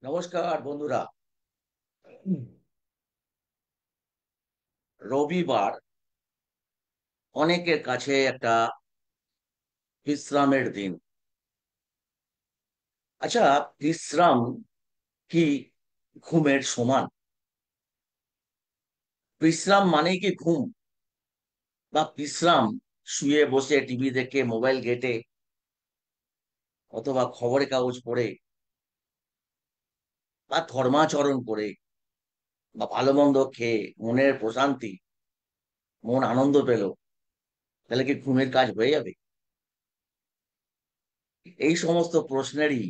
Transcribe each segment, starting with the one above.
নমস্কার বন্ধুরা। রবিবার অনেকের কাছে একটা বিশ্রামের দিন। আচ্ছা, বিশ্রাম কি ঘুমের সমান? বিশ্রাম মানেই কি ঘুম? বা বিশ্রাম শুয়ে বসে টিভি দেখে, মোবাইল ঘেঁটে, অথবা খবরের কাগজ পড়ে, বা ধর্মাচরণ করে, বা ভালো মন্দ খেয়ে মনের প্রশান্তি, মন আনন্দ পেল, তাহলে কি ঘুমের কাজ হয়ে যাবে? এই সমস্ত প্রশ্নেরই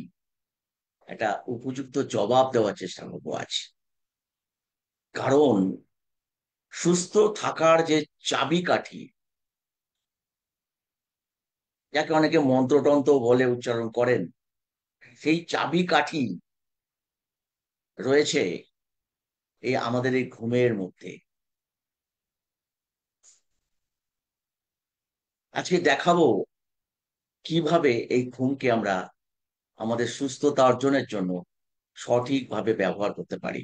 একটা উপযুক্ত জবাব দেওয়ার চেষ্টা করবো আজ। কারণ সুস্থ থাকার যে চাবিকাঠি, যাকে অনেকে মন্ত্রতন্ত্র বলে উচ্চারণ করেন, সেই চাবিকাঠি রয়েছে আমাদের এই ঘুমের মধ্যে। আজকে দেখাবো কিভাবে এই ঘুমকে আমরা আমাদের সুস্থতা অর্জনের জন্য সঠিকভাবে ব্যবহার করতে পারি।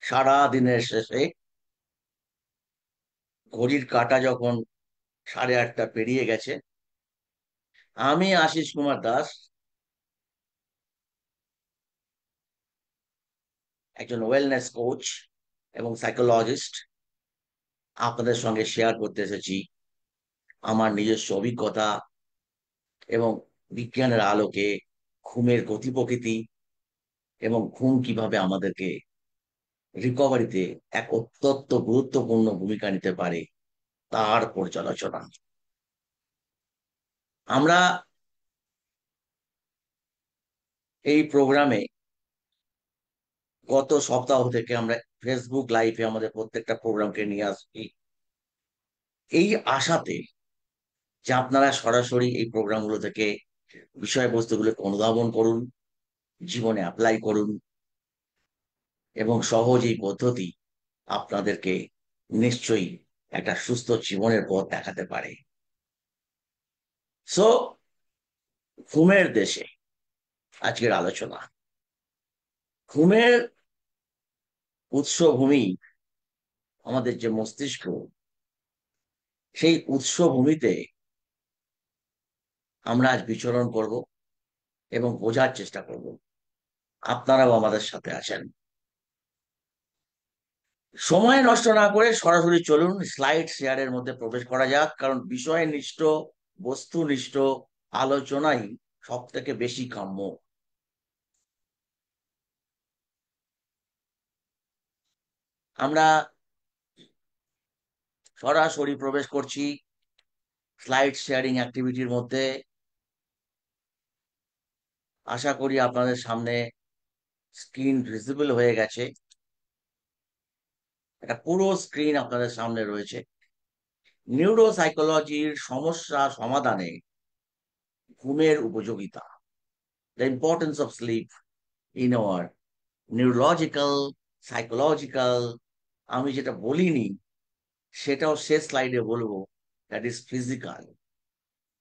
সারা দিনের শেষে ঘড়ির কাঁটা যখন 8:30 পেরিয়ে গেছে, আমি আশিস কুমার দাস, একজন ওয়েলনেস কোচ এবং সাইকোলজিস্ট, আপনাদের সঙ্গে শেয়ার করতে এসেছি আমার নিজস্ব অভিজ্ঞতা এবং বিজ্ঞানের আলোকে ঘুমের গতি প্রকৃতি এবং ঘুম কিভাবে আমাদেরকে রিকভারিতে এক অত্যন্ত গুরুত্বপূর্ণ ভূমিকা নিতে পারে তার পর্যালোচনা। আমরা এই প্রোগ্রামে গত সপ্তাহ থেকে আমরা ফেসবুক লাইভে আমাদের প্রত্যেকটা প্রোগ্রামকে নিয়ে আসছি এই আশাতে যে আপনারা সরাসরি এই প্রোগ্রামগুলো থেকে বিষয়বস্তুগুলোকে অনুধাবন করুন, জীবনে অ্যাপ্লাই করুন, এবং সহজ এই পদ্ধতি আপনাদেরকে নিশ্চয়ই একটা সুস্থ জীবনের পথ দেখাতে পারে। সো, ঘুমের দেশে আজকের আলোচনা। ঘুমের উৎসভূমি আমাদের যে মস্তিষ্ক, সেই উৎসভূমিতে আমরা আজ বিচরণ করব এবং বোঝার চেষ্টা করব। আপনারাও আমাদের সাথে আছেন। সময় নষ্ট না করে সরাসরি চলুন স্লাইড শেয়ারের মধ্যে প্রবেশ করা যাক, কারণ বিষয়নিষ্ঠ, বস্তুনিষ্ঠ আলোচনাই সব থেকে বেশি কাম্য। আমরা সরাসরি প্রবেশ করছি স্লাইড শেয়ারিং অ্যাক্টিভিটির মধ্যে। আশা করি আপনাদের সামনে স্ক্রিন ভিজিবল হয়ে গেছে। একটা পুরো স্ক্রিন আপনাদের সামনে রয়েছে। নিউরোসাইকোলজির সমস্যা সমাধানে ঘুমের উপযোগিতা, the importance of slip in our neurological, psychological. আমি যেটা বলিনি সেটাও শেষ স্লাইডে বলবো, দ্যাট ইজ ফিজিক্যাল।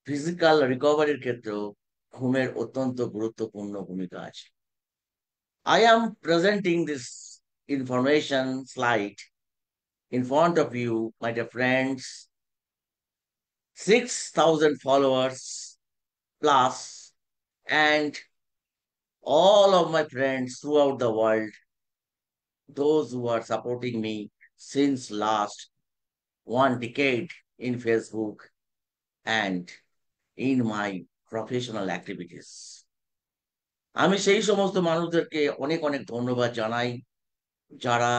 ফিজিক্যাল রিকভারির ক্ষেত্রেও ঘুমের অত্যন্ত গুরুত্বপূর্ণ ভূমিকা আছে। I am presenting this information slide in front of you, my dear friends. 6,000 followers plus, and all of my friends throughout the world, those who are supporting me since last 1 decade in Facebook and in my professional activities. আমি সেই সমস্ত মানুষদেরকে অনেক অনেক ধন্যবাদ জানাই যারা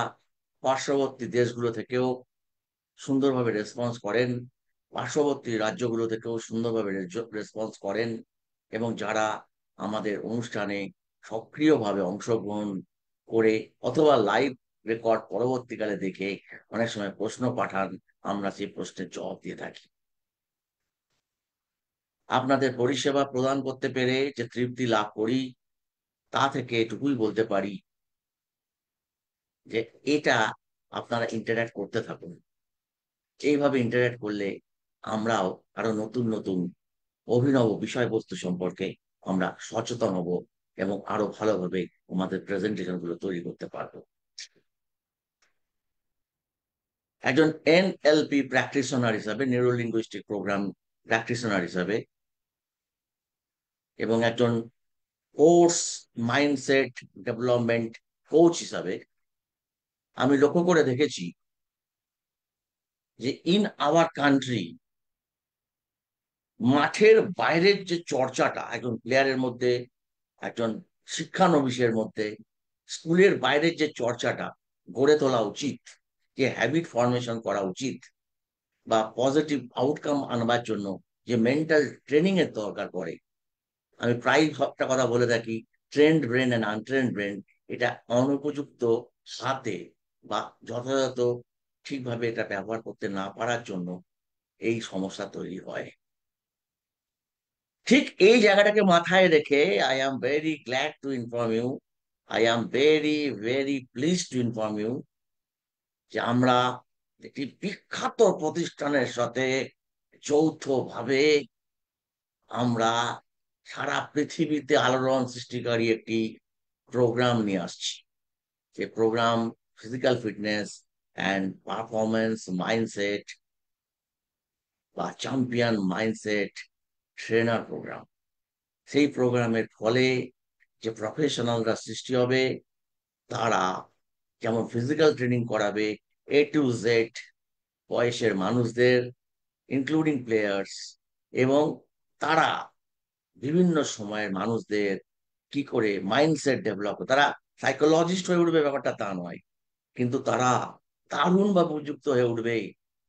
পার্শ্ববর্তী দেশগুলো থেকেও সুন্দরভাবে রেসপন্স করেন, পার্শ্ববর্তী রাজ্যগুলো থেকেও সুন্দরভাবে রেসপন্স করেন, এবং যারা আমাদের অনুষ্ঠানে সক্রিয়ভাবে অংশগ্রহণ করে অথবা লাইভ রেকর্ড পরবর্তীকালে দেখে অনেক সময় প্রশ্ন পাঠান, আমরা সেই প্রশ্নের জবাব দিয়ে থাকি। আপনাদের পরিষেবা প্রদান করতে পেরে যে তৃপ্তি লাভ করি, তা থেকে এটুকুই বলতে পারি যে এটা আপনারা ইন্টারঅ্যাক্ট করতে থাকুন। এইভাবে ইন্টারঅ্যাক্ট করলে আমরাও আরো নতুন নতুন অভিনব বিষয়বস্তু সম্পর্কে আমরা সচেতন হব এবং আরো ভালোভাবে আমাদের প্রেজেন্টেশন গুলো তৈরি করতে পারবো। একজন এনএলপি প্র্যাকটিশনার হিসাবে, নিউরো লিঙ্গুইস্টিক প্রোগ্রাম প্র্যাকটিশনার হিসাবে, এবং একজন কোর্স মাইন্ডসেট ডেভেলপমেন্ট কোচ হিসাবে আমি লক্ষ্য করে দেখেছি যে ইন আওয়ার কান্ট্রি মাঠের বাইরের যে চর্চাটা একজন প্লেয়ারের মধ্যে, একজন শিক্ষানবিশের মধ্যে, স্কুলের বাইরের যে চর্চাটা গড়ে তোলা উচিত, যে হ্যাবিট ফরমেশন করা উচিত, বা পজিটিভ আউটকাম আনবার জন্য যে মেন্টাল ট্রেনিং এর দরকার পড়ে, আমি প্রায় একটা কথা বলে থাকি, trend brain and untrained brain, এটা অনুপযুক্ত হাতে বা যথাযথ ঠিকভাবে এটা ব্যবহার করতে না পারার জন্য এই সমস্যা তৈরি হয়। ঠিক এই জায়গাটাকে মাথায় রেখে I am very glad to inform you, I am very very please to inform you যে আমরা একটি বিখ্যাত প্রতিষ্ঠানের সাথে যৌথভাবে আমরা সারা পৃথিবীতে আলোড়ন সৃষ্টিকারী একটি প্রোগ্রাম নিয়ে আসছি। যে programme physical fitness and performance mindset বা চ্যাম্পিয়ন মাইন্ডসেট ট্রেনার প্রোগ্রাম। সেই প্রোগ্রামের ফলে যে প্রফেশনালরা সৃষ্টি হবে, তারা যেমন ফিজিক্যাল ট্রেনিং করাবে A to Z বয়সের মানুষদের, ইনক্লুডিং প্লেয়ার্স, এবং তারা বিভিন্ন সময়ের মানুষদের কি করে মাইন্ডসেট ডেভেলপ, তারা সাইকোলজিস্ট হয়ে উঠবে ব্যাপারটা তা নয়, কিন্তু তারা দারুণ বা উপযুক্ত হয়ে উঠবে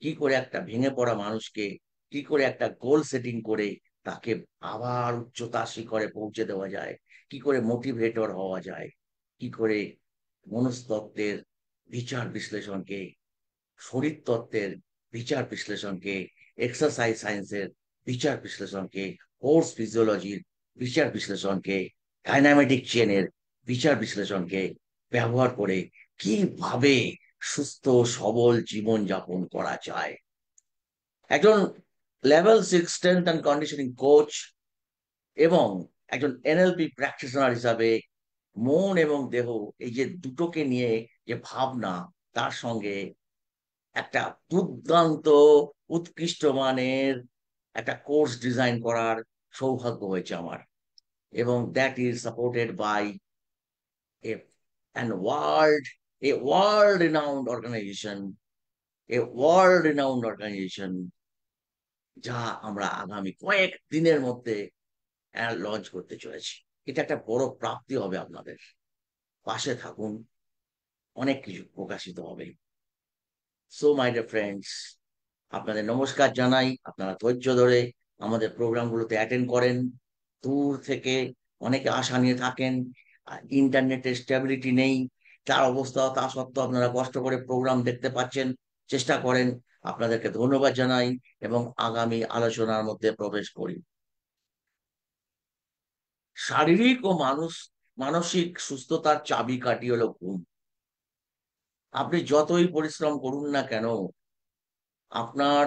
কি করে একটা ভেঙে পড়া মানুষকে কি করে একটা গোল সেটিং করে তাকে আবার উচ্চতা শিখরে পৌঁছে দেওয়া যায়, কি করে মোটিভেটর হওয়া যায়, কি করে মনস্তত্ত্বের বিচার বিশ্লেষণকে, শরীরতত্ত্বের বিচার বিশ্লেষণকে, এক্সারসাইজ সায়েন্সের বিচার বিশ্লেষণকে, কোর্স ফিজিওলজির বিচার বিশ্লেষণকে, ডাইনামেটিক চেনের বিচার বিশ্লেষণকে ব্যবহার করে কিভাবে সুস্থ সবল জীবন যাপন করা যায়। একজন level 6 strength and conditioning coach এবং একজন এনএলপি প্র্যাকটিশনার হিসাবে মন এবং দেহ, এই যে দুটোকে নিয়ে যে ভাবনা, তার সঙ্গে একটা দুর্দান্ত উৎকৃষ্ট মানের একটা কোর্স ডিজাইন করার সৌভাগ্য হয়েছে আমার, এবং that is supported by a an world a world renowned organisation, a world renowned organisation, যা আমরা আগামী কয়েক দিনের মধ্যে লঞ্চ করতে চলেছি। এটা একটা বড় প্রাপ্তি হবে আপনাদের। পাশে থাকুন, অনেক কিছু প্রকাশিত হবে। সো মাই ডিয়ার ফ্রেন্ডস, আপনাদের নমস্কার জানাই, আপনারা ধৈর্য ধরে আমাদের প্রোগ্রামগুলোতে অ্যাটেন্ড করেন। দূর থেকে অনেকে আশা নিয়ে থাকেন, আর ইন্টারনেটের স্টেবিলিটি নেই, তার অবস্থা তা সত্ত্বেও আপনারা কষ্ট করে প্রোগ্রাম দেখতে পাচ্ছেন, চেষ্টা করেন। আপনাদেরকে ধন্যবাদ জানাই এবং আগামী আলোচনার মধ্যে প্রবেশ করি। শারীরিক ও মানসিক সুস্থতার চাবিকাঠি হলো ঘুম। আপনি যতই পরিশ্রম করুন না কেন, আপনার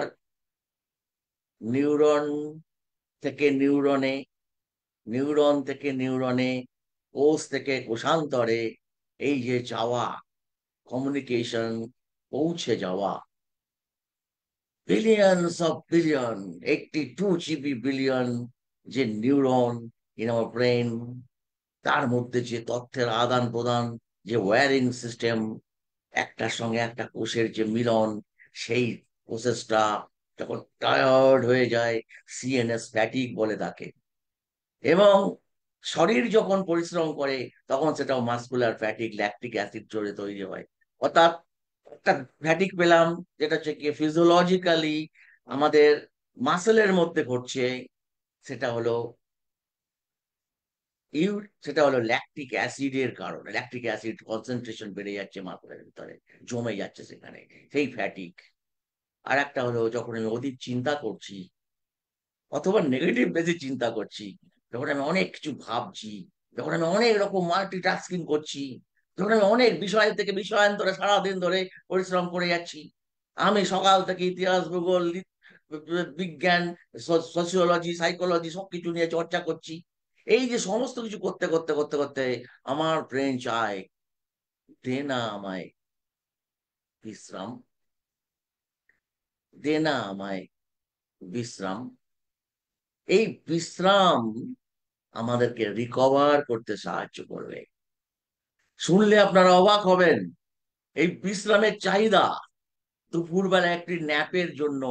নিউরন থেকে নিউরনে, নিউরন থেকে নিউরনে, কোষ থেকে কোষান্তরে এই যে যাওয়া, কমিউনিকেশন পৌঁছে যাওয়া, billions of billion, 82 GB billion যে নিউরন ইন আওয়ার ব্রেন, তার মধ্যে যে তথ্যের আদান প্রদান, যে ওয়্যারিং সিস্টেম, একটার সঙ্গে একটা কোষের যে মিলন, সেই প্রসেসটা যখন টায়ার্ড হয়ে যায়, সিএনএস ফ্যাটিক বলে তাকে, এবং শরীর যখন পরিশ্রম করে তখন সেটাও মাসকুলার ফ্যাটিক, ল্যাকটিক অ্যাসিড জড়ে তৈরি হয়। অর্থাৎ একটা ফ্যাটিক পেলাম, যেটা হচ্ছে কি ফিজিওলজিক্যালি আমাদের মাসেলের মধ্যে ঘটছে, সেটা হলো সেটা হলো ল্যাকটিক অ্যাসিডের কারণে। ল্যাকটিক অ্যাসিড কনসেন্ট্রেশন বেড়ে যাচ্ছে মাসেলের ভিতরে, জমে যাচ্ছে সেখানে, সেই ফ্যাটিক। আর একটা হলো যখন আমি অধিক চিন্তা করছি অথবা নেগেটিভ বেশি চিন্তা করছি, যখন আমি অনেক কিছু ভাবছি, যখন আমি অনেক রকম মাল্টিটাস্কিং করছি, যখন আমি অনেক বিষয় থেকে বিষয়ান্তরে সারাদিন ধরে পরিশ্রম করে যাচ্ছি, আমি সকাল থেকে ইতিহাস, ভূগোল, বিজ্ঞান, সোসিওলজি, সাইকোলজি সবকিছু নিয়ে চর্চা করছি, এই যে সমস্ত কিছু করতে করতে করতে করতে আমার ব্রেন চায়, দে না আমায় বিশ্রাম, দে না আমায় বিশ্রাম। এই বিশ্রাম আমাদেরকে রিকভার করতে সাহায্য করবে। শুনলে আপনারা অবাক হবেন, এই বিশ্রামের চাহিদা, দুপুরবেলা একটি ন্যাপের জন্য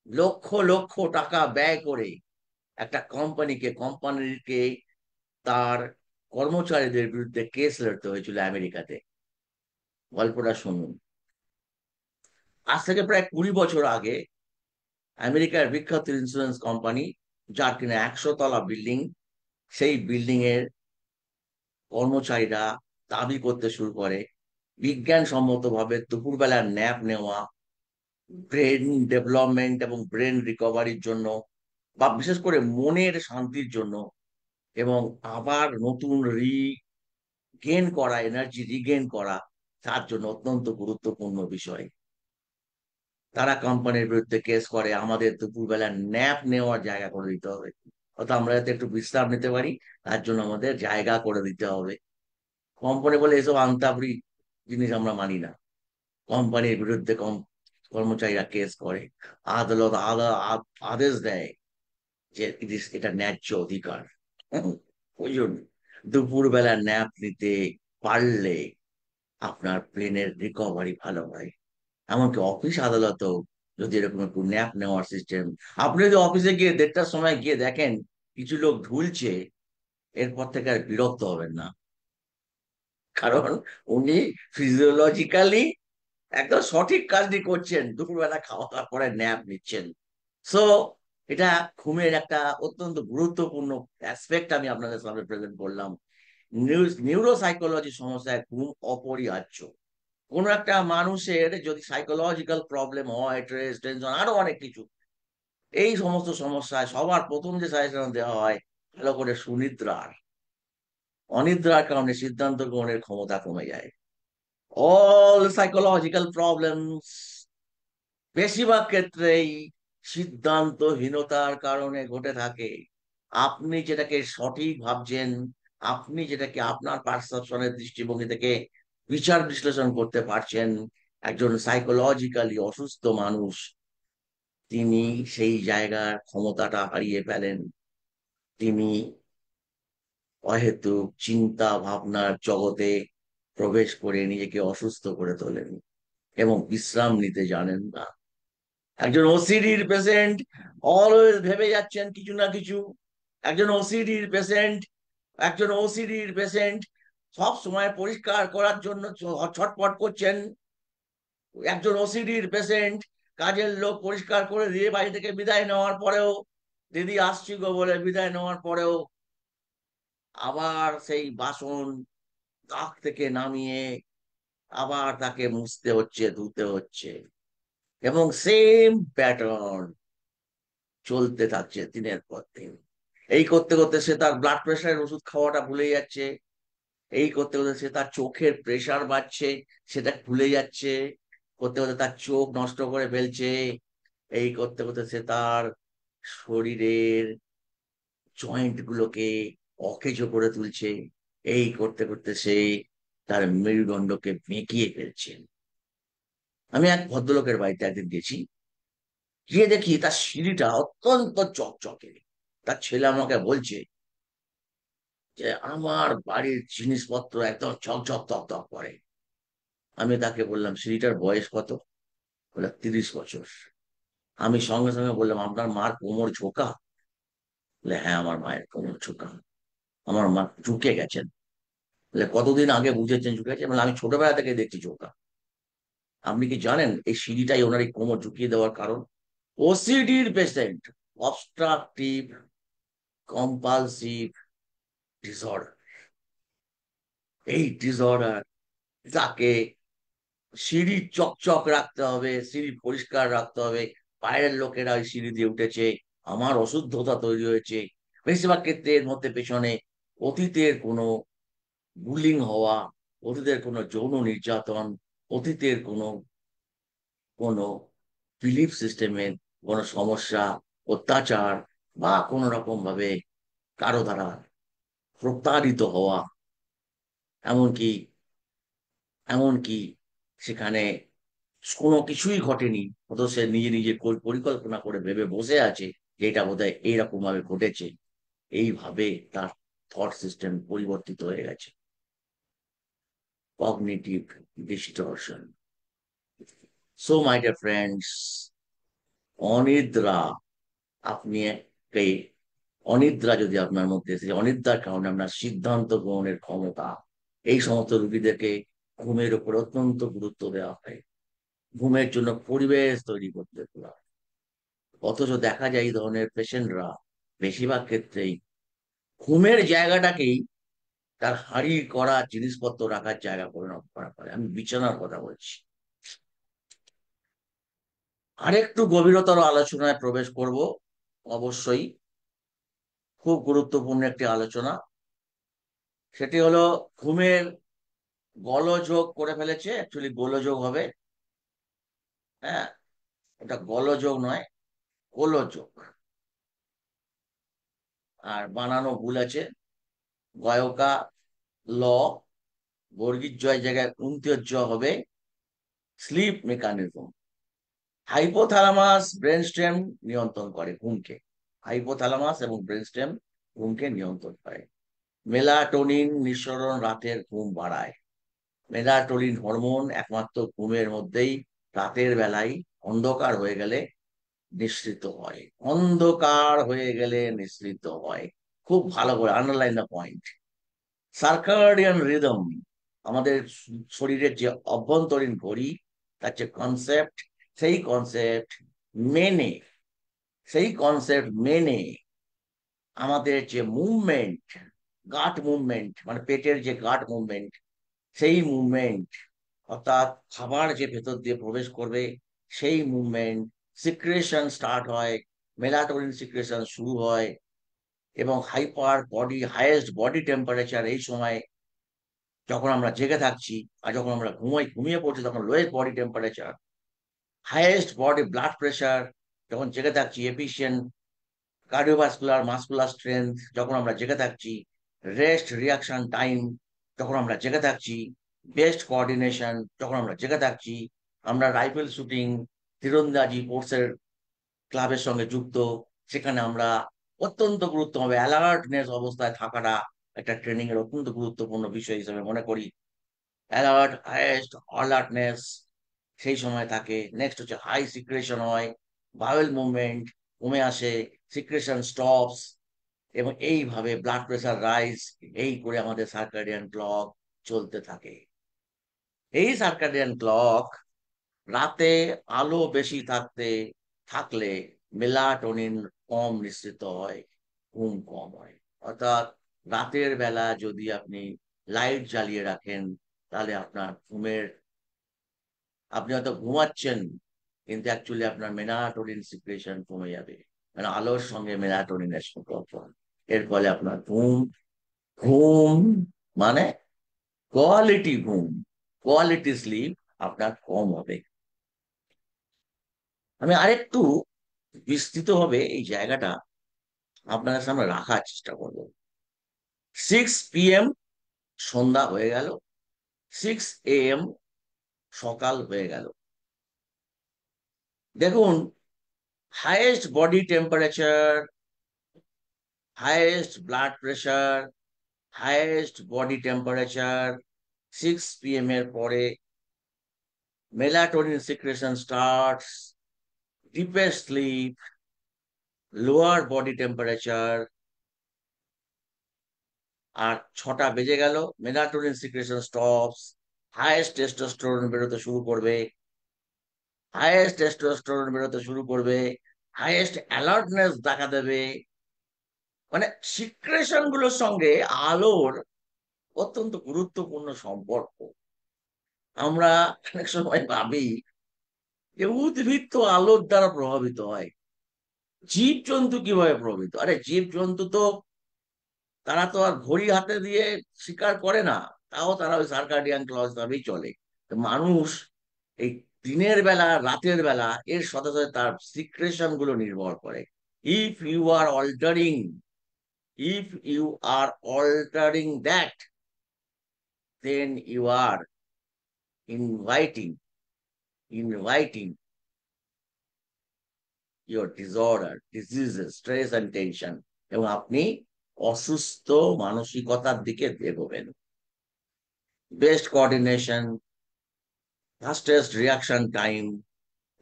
লক্ষ লক্ষ টাকা ব্যয় করে একটা কোম্পানিকে তার কর্মচারীদের বিরুদ্ধে কেস লড়তে হয়েছিল আমেরিকাতে। গল্পটা শুনুন। আজ থেকে প্রায় 20 বছর আগে আমেরিকার বিখ্যাত ইন্স্যুরেন্স কোম্পানি, যার কিনা 100 তলা বিল্ডিং, সেই বিল্ডিং এর কর্মচারীরা দাবি করতে শুরু করে বিজ্ঞানসম্মত ভাবে দুপুরবেলা ন্যাপ নেওয়া ব্রেন ডেভেলপমেন্ট এবং ব্রেন রিকভারির জন্য, বা বিশেষ করে মনের শান্তির জন্য, এবং আবার নতুন রিগেন করা, এনার্জি রিগেন করা, তার জন্য অত্যন্ত গুরুত্বপূর্ণ বিষয়। তারা কোম্পানির বিরুদ্ধে কেস করে আমাদের দুপুরবেলা ন্যাপ নেওয়ার জায়গা করে দিতে হবে, অর্থাৎ আমরা যাতে একটু বিশ্রাম নিতে পারি, তার জন্য আমাদের জায়গা করে দিতে হবে। কোম্পানি বলে এসব আন্তাবড়ি জিনিস আমরা মানি না। কোম্পানির বিরুদ্ধে কর্মচারীরা কেস করে, আদালত আদেশ দেয় যে এটা ন্যায্য অধিকার। ওই জন্য দুপুরবেলা ন্যাপ নিতে পারলে আপনার ব্রেনের রিকভারি ভালো হয়। এমনকি অফিস আদালতেও যদি এরকম একটু ন্যাপ নেওয়ার সিস্টেম, আপনি যদি অফিসে গিয়ে 1:30টার সময় গিয়ে দেখেন কিছু লোক ঢুলছে, এরপর থেকে আর বিরক্ত হবেন না। কারণ উনি ফিজিওলজিক্যালি একদম সঠিক কাজটি করছেন, দুপুরবেলা খাওয়া দাওয়ার পরে ন্যাপ নিচ্ছেন। সো এটা ঘুমের একটা অত্যন্ত গুরুত্বপূর্ণ অ্যাসপেক্ট আমি আপনাদের সামনে প্রেজেন্ট করলাম। নিউরোসাইকোলজি সমস্যায় ঘুম অপরিহার্য। কোনো একটা মানুষের যদি সাইকোলজিক্যাল প্রবলেম হয়, স্ট্রেস, টেনশন, আরো অনেক কিছু, এই সমস্ত সমস্যায় সবার প্রথম যে সাজেশন দেওয়া হয়, ভালো করে সুনিদ্রার। অনিদ্রার কারণে সিদ্ধান্ত গ্রহণের ক্ষমতা কমে যায়। অল সাইকোলজিক্যাল প্রবলেমস বেশিরভাগ ক্ষেত্রেই সিদ্ধান্তহীনতার কারণে ঘটে থাকে। আপনি যেটাকে সঠিক ভাবছেন, আপনি যেটাকে আপনার পারসেপশনের দৃষ্টিভঙ্গি থেকে বিচার বিশ্লেষণ করতে পারছেন, একজন সাইকোলজিক্যালি অসুস্থ মানুষ তিনি সেই জায়গার ক্ষমতাটা হারিয়ে ফেলেন। তিনি অহেতুক চিন্তা ভাবনার জগতে প্রবেশ করে নিজেকে অসুস্থ করে তোলেন এবং বিশ্রাম নিতে জানেন না। একজন ওসিডির পেশেন্ট অলওয়েজ ভেবে যাচ্ছেন কিছু না কিছু। একজন ওসিডির পেশেন্ট একজন ওসিডির পেশেন্ট সব সময় পরিষ্কার করার জন্য ছটপট করছেন। একজন ওসিডির পেশেন্ট কাজের লোক পরিষ্কার করে দিয়ে বাড়ি থেকে বিদায় নেওয়ার পরেও, দিদি আসছি গো বলে বিদায় নেওয়ার পরেও আবার সেই বাসন তাক থেকে নামিয়ে আবার তাকে মুছতে হচ্ছে, ধুতে হচ্ছে, এবং সেম প্যাটার্ন চলতে থাকছে দিনের পর দিন। এই করতে করতে সে তার ব্লাড প্রেশারের ওষুধ খাওয়াটা ভুলে যাচ্ছে। এই করতে করতে সে তার চোখের প্রেশার বাড়ছে, সেটা ভুলে যাচ্ছে। করতে করতে তার চোখ নষ্ট করে ফেলছে। এই করতে করতে সে তার শরীরের জয়েন্ট গুলোকে অকেজো করে তুলছে। এই করতে করতে সে তার মেরুদণ্ডকে বেঁকিয়ে ফেলছে। আমি এক ভদ্রলোকের বাড়িতে একদিন গেছি, গিয়ে দেখি তার সিঁড়িটা অত্যন্ত চকচকে। তার ছেলে আমাকে বলছে যে আমার বাড়ির জিনিসপত্র একদম ঝকঝক তকতক করে। আমি তাকে বললাম সিঁড়িটার বয়স কত? বলে 30 বছর। আমি সঙ্গে সঙ্গে বললাম আপনার মার কোমর ঝোঁকা? বলে হ্যাঁ, আমার মায়ের কোমর ঝোঁকা, আমার মা ঝুঁকে গেছেন। বলে কতদিন আগে বুঝেছেন ঝুঁকে গেছেন? বলে আমি ছোটবেলা থেকে দেখছি ঝোঁকা। আপনি কি জানেন এই সিঁড়িটাই ওনার এই কোমর ঝুঁকিয়ে দেওয়ার কারণ? ওসিডির পেশেন্ট, অবস্ট্রাকটিভ কম্পালসিভ ডিসঅর্ডার। এই ডিসঅর্ডার, তাকে সিঁড়ি চকচক রাখতে হবে, সিঁড়ি পরিষ্কার রাখতে হবে। বাইরের লোকেরা ওই সিঁড়ি দিয়ে উঠেছে, আমার অশুদ্ধতা তৈরি হয়েছে। বেশিরভাগ ক্ষেত্রে এর মধ্যে পেছনে অতীতের কোনো বুলিং হওয়া, অতীতের কোনো যৌন নির্যাতন, অতীতের কোনো কোনো বিলিফ সিস্টেমের কোনো সমস্যা, অত্যাচার, বা কোনো রকম ভাবে কারো দ্বারা প্রতারিত হওয়া, এমনকি এমনকি সেখানে কোনো কিছুই ঘটেনি, অথচ সে নিজে নিজে পরিকল্পনা করে ভেবে বসে আছে যে এটা বোধহয় এইরকম ভাবে ঘটেছে। এইভাবে তার থট সিস্টেম পরিবর্তিত হয়ে গেছে। Cognitive distortion. So my dear friends, অনিদ্রা, আপনি এই অনিদ্রা যদি আপনার মধ্যে এসে, অনিদ্রার কারণে আপনার সিদ্ধান্ত গ্রহণের ক্ষমতা, এই সমস্ত রোগীদেরকে ঘুমের উপর অত্যন্ত গুরুত্ব দেওয়া হয়, ঘুমের জন্য পরিবেশ তৈরি করতে বলা হয়। অথচ দেখা যায় এই ধরনের পেশেন্টরা বেশিরভাগ ক্ষেত্রেই ঘুমের জায়গাটাকেই তার হাঁড়ি করা জিনিসপত্র রাখার জায়গা পরিণত করা হয়। আমি বিছানার কথা বলছি। আরেকটু গভীরতর আলোচনায় প্রবেশ করব, অবশ্যই খুব গুরুত্বপূর্ণ একটি আলোচনা। সেটি হলো ঘুমের গোলযোগ করে ফেলেছে, অ্যাকচুয়ালি গোলযোগ হবে। হ্যাঁ, এটা গোলযোগ নয়, গোলযোগ। আর বানানো ভুল আছে, গয়কা ল, বর্গীর জয় জায়গায় উন্তীয় জ হবে, স্লিপ মেকানিজম। হাইপোথ্যালামাস ব্রেনস্টেম নিয়ন্ত্রণ করে ঘুমকে। হাইপোথ্যালামাস এবং ব্রেনস্টেম ঘুমকে নিয়ন্ত্রণ করে। মেলাটোনিন নিঃসরণ রাতের ঘুম বাড়ায়। মেলাটোনিন হরমোন একমাত্র ঘুমের মধ্যেই রাতের বেলায় অন্ধকার হয়ে গেলে নিঃসৃত হয়। অন্ধকার হয়ে গেলে নিঃসৃত হয়। খুব ভালো করে underline the point. Circadian rhythm, আমাদের শরীরের যে অভ্যন্তরীণ ঘড়ি, তার যে কনসেপ্ট, সেই কনসেপ্ট মেনে সেই কনসেপ্ট মেনে আমাদের যে মুভমেন্ট, গাট মুভমেন্ট, মানে পেটের যে গাট মুভমেন্ট, সেই মুভমেন্ট, অর্থাৎ খাবার যে ভেতর দিয়ে প্রবেশ করবে সেই মুভমেন্ট, সিক্রেশন স্টার্ট হয়, মেলাটোনিন সিক্রেশন শুরু হয়, এবং hyper body, highest body temperature এই সময়, যখন আমরা জেগে থাকছি, আর যখন আমরা ঘুমিয়ে পড়ছি তখন lowest body temperature, highest body blood pressure, যখন জেগে থাকছি এফিসিয়েন্ট কার্ডিওভাস্কুলার মাসকুলার স্ট্রেংথ, যখন আমরা জেগে থাকছি রেস্ট রিয়াকশন টাইম, যখন আমরা জেগে থাকছি বেস্ট কোঅর্ডিনেশন, যখন আমরা জেগে থাকছি আমরা রাইফেল শুটিং, তীরন্দাজি স্পোর্টসের ক্লাবের সঙ্গে যুক্ত, সেখানে আমরা অত্যন্ত গুরুত্ব হবে অ্যালার্টনেস অবস্থায় থাকাটা একটা ট্রেনিং এর অত্যন্ত গুরুত্বপূর্ণ বিষয় হিসেবে মনে করি। অ্যালার্ট, হাইয়েস্ট অ্যালার্টনেস সেই সময় থাকে। নেক্সট হচ্ছে হাই সিক্রেশন হয়, বাউল মুভমেন্ট কমে আসে, সিক্রেশন স্টপস, এবং এইভাবে ব্লাড প্রেশার রাইজ, এই করে আমাদের সার্কাডিয়ান ক্লক চলতে থাকে। এই সার্কাডিয়ান ক্লক রাতে আলো বেশি থাকলে মেলাটোনিন কম নিঃসৃত হয়, ঘুম কম হয়। অর্থাৎ রাতের বেলা যদি আপনি লাইট জ্বালিয়ে রাখেন, তাহলে আপনার আপনি হয়তো ঘুমাচ্ছেন, কিন্তু অ্যাকচুয়ালি আপনার মেলাটোনিন সিক্রেশন কমে যাবে, মানে আলোর সঙ্গে মেলাটোনিনের সম্পর্ক। এর ফলে আপনার ঘুম ঘুম মানে কোয়ালিটি ঘুম, কোয়ালিটি স্লিপ আপনার কম হবে। আমি আরেকটু বিস্তৃত হবে এই জায়গাটা আপনাদের সামনে রাখার চেষ্টা করব। 6 PM সন্ধ্যা হয়ে গেল, 6 AM সকাল হয়ে গেল। দেখুন, highest body temperature, highest blood pressure, highest body temperature 6 PM এর পরে, melatonin secretion starts, deepest sleep, lower body temperature. আর 6টা বেজে গেল, melatonin secretion stops, highest testosterone বেরোতে শুরু করবে, হাইয়েস্ট টেস্টোস্টেরন বেরোতে শুরু করবে, হাইয়েস্ট অ্যালার্টনেস দেখা দেবে। মানে সিক্রেশন গুলোর সঙ্গে আলোর অত্যন্ত গুরুত্বপূর্ণ সম্পর্ক। আমরা অনেক সময় ভাবি যে উদ্ভিদ তো আলোর দ্বারা প্রভাবিত হয়, জীব জন্তু কিভাবে প্রভাবিত? আরে জীব জন্তু তো, তারা তো আর ঘড়ি হাতে দিয়ে শিকার করে না, তাও তারা ওই সার্কাডিয়ান ক্লক ভাবেই চলে। তো মানুষ এই দিনের বেলা রাতের বেলা এর সাথে সাথে তার সিক্রেশন গুলো নির্ভর করে। If you are altering If you are altering that, then you are inviting, inviting your disorder, diseases, stress and tension, এবং আপনি অসুস্থ মানসিকতার দিকে এগোবেন। Best coordination, fastest reaction time.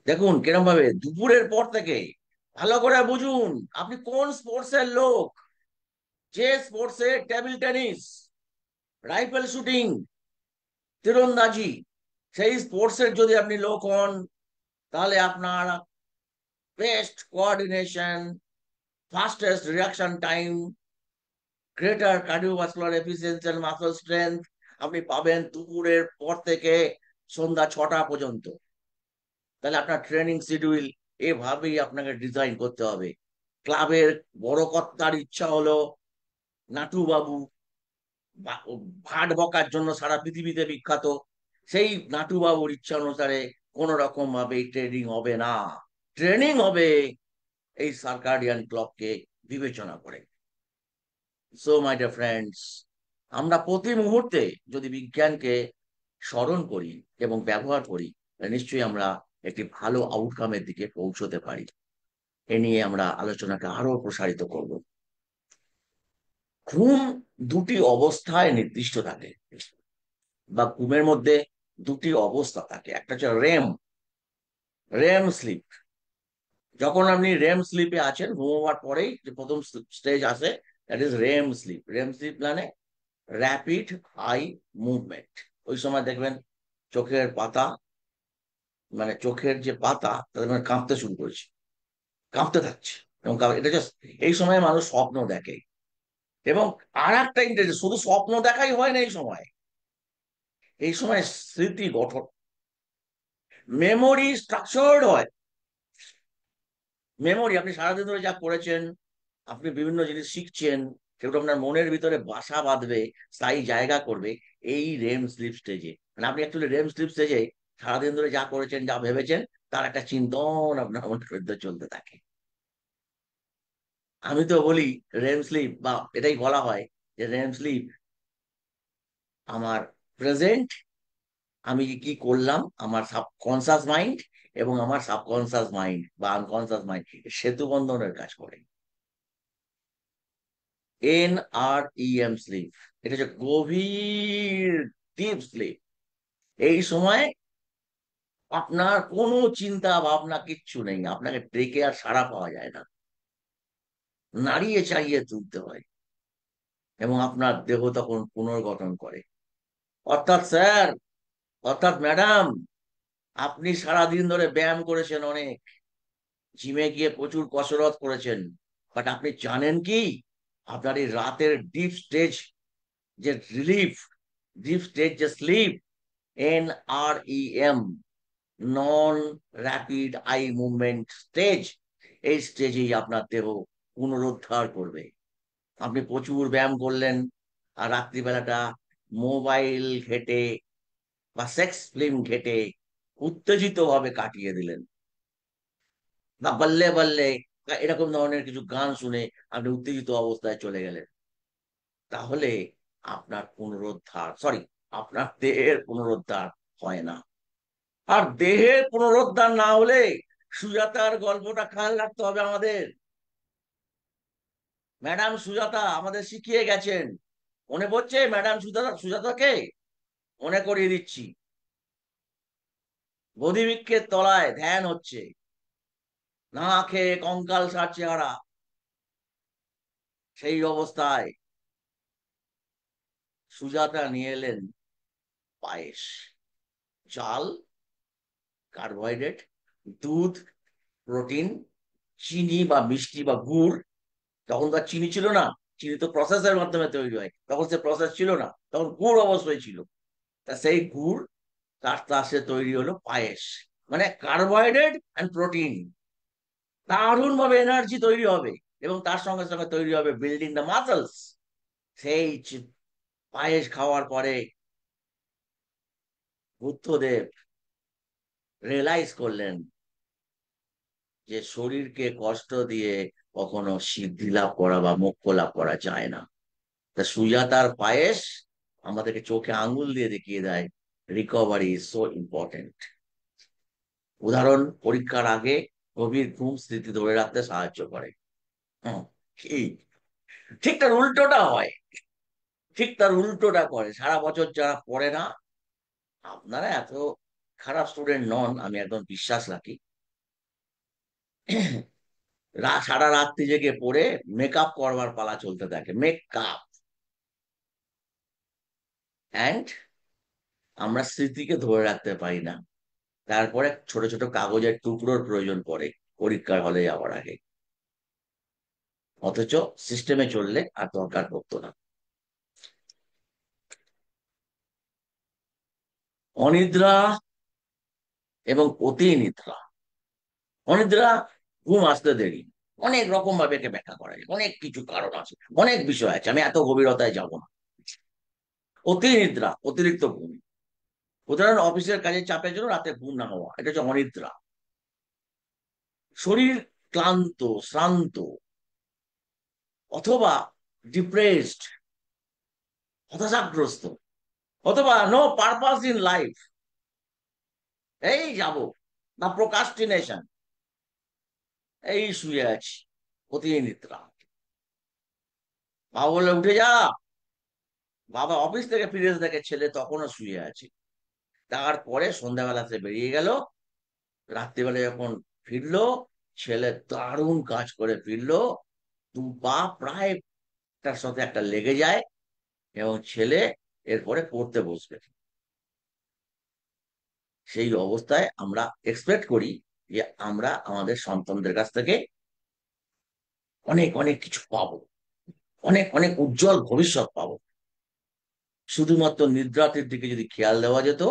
দেখুন কিরম ভাবে দুপুরের পর থেকে ভালো করে বুঝুন আপনি কোন স্পোর্টস এর লোক। যে স্পোর্টসে টেবিল টেনিস, রাইফেল শুটিং, তীরন্দাজি, সেই স্পোর্টসের যদি আপনি লোক হন, তাহলে আপনার best coordination, fastest reaction time, greater cardiovascular efficiency and muscle strength আপনি পাবেন দুপুরের পর থেকে সন্ধ্যা 6টা পর্যন্ত। তাহলে আপনার ট্রেনিং শিডিউল এভাবেই আপনাকে ডিজাইন করতে হবে। ক্লাবের বড় কর্তার ইচ্ছা হলো নাটু বাবু ভাট বকার জন্য সারা পৃথিবীতে বিখ্যাত, সেই নাটু বাবুর ইচ্ছা অনুসারে কোন রকম ভাবে ট্রেনিং হবে না। ট্রেনিং হবে এই সার্কাডিয়ান ক্লককে বিবেচনা করে। সো মাই ডিয়ার ফ্রেন্ডস, আমরা প্রতি মুহূর্তে যদি বিজ্ঞানকে স্মরণ করি এবং ব্যবহার করি, তাহলে নিশ্চয়ই আমরা একটি ভালো আউটকামের দিকে পৌঁছতে পারি। এ নিয়ে আমরা আলোচনাকে আরো প্রসারিত করব। ঘুম দুটি অবস্থায় নির্দিষ্ট থাকে, বা ঘুমের মধ্যে দুটি অবস্থা থাকে। একটা হচ্ছে রেম, রেম স্লিপ। যখন আপনি রেম স্লিপে আছেন, ঘুমোবার পরেই যে প্রথম স্টেজ আসে, that is RAM slip. RAM slip মানে র্যাপিড আই মুভমেন্ট। ওই সময় দেখবেন চোখের পাতা, মানে চোখের যে পাতা তাদের মানে কাঁপতে শুরু করেছে, কাঁপতে থাকছে। এবং এটা জাস্ট এই সময় মানুষ স্বপ্ন দেখে। এবং আর একটা ইন্টারেস্ট, শুধু স্বপ্ন দেখাই হয় না এই সময়। এই সময় স্মৃতি গঠন, মেমোরি স্ট্রাকচার্ড হয়। মেমোরি, আপনি সারাদিন ধরে যা করেছেন, আপনি বিভিন্ন জিনিস শিখছেন, সেগুলো আপনার মনের ভিতরে বাসা বাঁধবে, স্থায়ী জায়গা করবে এই রেম স্লিপ স্টেজে। মানে আপনি অ্যাকচুয়ালি রেম স্লিপ স্টেজে সারাদিন ধরে যা করেছেন, যা ভেবেছেন, তার একটা চিন্তন আপনার মনের মধ্যে চলতে থাকে। আমি তো বলি রেম স্লিপ, বা এটাই বলা হয় যে রেম স্লিপ আমার প্রেজেন্ট, আমি কি করলাম, আমার সাবকনসাস মাইন্ড এবং আমার সাবকনসাস মাইন্ড বা আনকনসাস মাইন্ড সেতু বন্ধনের কাজ করে। NREM স্লিপ, এটা হচ্ছে গভীর ডিপ স্লিপ। এই সময় আপনার কোনো চিন্তা ভাবনা কিচ্ছু নেই, আপনাকে ডেকে আর সাড়া পাওয়া যায় না, নাড়িয়ে চাড়িয়ে তুলতে হয়, এবং আপনার দেহ তখন পুনর্গঠন করে। অর্থাৎ স্যার, অর্থাৎ ম্যাডাম, আপনি সারাদিন ধরে ব্যায়াম করেছেন, অনেক জিমে গিয়ে প্রচুর কসরত করেছেন, বাট আপনি জানেন কি, আপনার এই রাতের ডিপ স্টেজ যে রিলিফ, ডিপ স্টেজ যে স্লিপ, NREM, নন র্যাপিড আই মুভমেন্ট স্টেজ, এই স্টেজেই আপনার দেহ পুনরুদ্ধার করবে। আপনি প্রচুর ব্যায়াম করলেন, আর রাত্রিবেলাটা মোবাইল ঘেটে বা সেক্স ফিল্ম ঘেটে উত্তেজিত ভাবে কাটিয়ে দিলেন, বা বল্লে বল্লে এরকম ধরনের কিছু গান শুনে আপনি উত্তেজিত অবস্থায় চলে গেলেন। তাহলে আপনার পুনরুদ্ধার, সরি, আপনার দেহের পুনরুদ্ধার হয় না। আর দেহের পুনরুদ্ধার না হলে সুজাতার গল্পটা খেয়াল রাখতে হবে আমাদের। ম্যাডাম সুজাতা আমাদের শিখিয়ে গেছেন, মনে পড়ছে ম্যাডাম সুজাতা, সুজাতাকে মনে করিয়ে দিচ্ছি। বোধিবৃক্ষের তলায় ধ্যান হচ্ছে, না খেয়ে কঙ্কাল সার চেহারা, সেই অবস্থায় সুজাতা নিয়ে এলেন পায়েস, চাল, কার্বোহাইড্রেট, দুধ, প্রোটিন, চিনি বা মিষ্টি বা গুড়। তখন তো আর চিনি ছিল না, চিনি তো প্রসেসের মাধ্যমে তৈরি হয়, তখন সে প্রসেস ছিল না, তখন গুড় অবশ্যই ছিল। তা সেই গুড়, তার তার সে তৈরি হলো পায়েস। মানে কার্বোহাইড্রেট অ্যান্ড প্রোটিন, দারুণ ভাবে এনার্জি তৈরি হবে, এবং তার সঙ্গে সঙ্গে তৈরি হবে বিল্ডিং দ্য মাসলস। সেই পায়েস খাওয়ার পরে বুদ্ধদেব রিয়েলাইজ করলেন যে শরীরকে কষ্ট দিয়ে কখনো সিদ্ধি লাভ করা বা মোক্ষ লাভ করা যায় না। তা সুজাতার পায়েস আমাদেরকে চোখে আঙ্গুল দিয়ে দেখিয়ে দেয় রিকভারি ইজ সো ইম্পর্টেন্ট। উদাহরণ, পরীক্ষার আগে গভীর ঘুম স্মৃতি ধরে রাখতে সাহায্য করে। হুম, কি ঠিক তার উল্টোটা হয়, ঠিক তার উল্টোটা করে। সারা বছর যারা পড়ে না, আপনারা এত খারাপ স্টুডেন্ট নন, আমি একদম বিশ্বাস রাখি। সারা রাত্রি জেগে পড়ে মেকআপ করবার পালা চলতে থাকে, মেকআপ। অ্যান্ড আমরা স্মৃতিকে ধরে রাখতে পারি না। তারপরে ছোট ছোট কাগজের টুকরোর প্রয়োজন পড়ে পরীক্ষার হলে যাওয়ার আগে। অথচ সিস্টেমে চললে আর দরকার পড়তো না। অনিদ্রা এবং অতি নিদ্রা। অনিদ্রা, ঘুম আসতে দেরি, অনেক রকম ভাবে একে ব্যাখ্যা করা যায়, অনেক কিছু কারণ আছে, অনেক বিষয় আছে, আমি এত গভীরতায় যাব না। অতি নিদ্রা, অতিরিক্ত ঘুম। উদাহরণ, অফিসের কাজের চাপের জন্য রাতে ঘুম না হওয়া, এটা হচ্ছে অনিদ্রা। শরীর ক্লান্ত, শ্রান্ত, অথবা ডিপ্রেসড, হতাশাগ্রস্ত, অথবা নো পারপাস ইন লাইফ, এই যাব, না প্রোকাস্টিনেশন, এই শুয়ে আছি, অতি নিদ্রা। মা বলে উঠে যা, বাবা অফিস থেকে ফিরে এসে দেখে ছেলে তখনও শুয়ে আছে। তারপরে সন্ধ্যাবেলা সে বেরিয়ে গেল, রাত্রিবেলা যখন ফিরলো, ছেলে দারুণ কাজ করে ফিরলো, দু পা প্রায় একটার সাথে একটা লেগে যায়, এবং ছেলে এরপরে পড়তে বসবে। সেই অবস্থায় আমরা এক্সপেক্ট করি যে আমরা আমাদের সন্তানদের কাছ থেকে অনেক অনেক কিছু পাবো, অনেক অনেক উজ্জ্বল ভবিষ্যৎ পাবো। শুধুমাত্র নিদ্রাতের দিকে যদি খেয়াল দেওয়া যেত,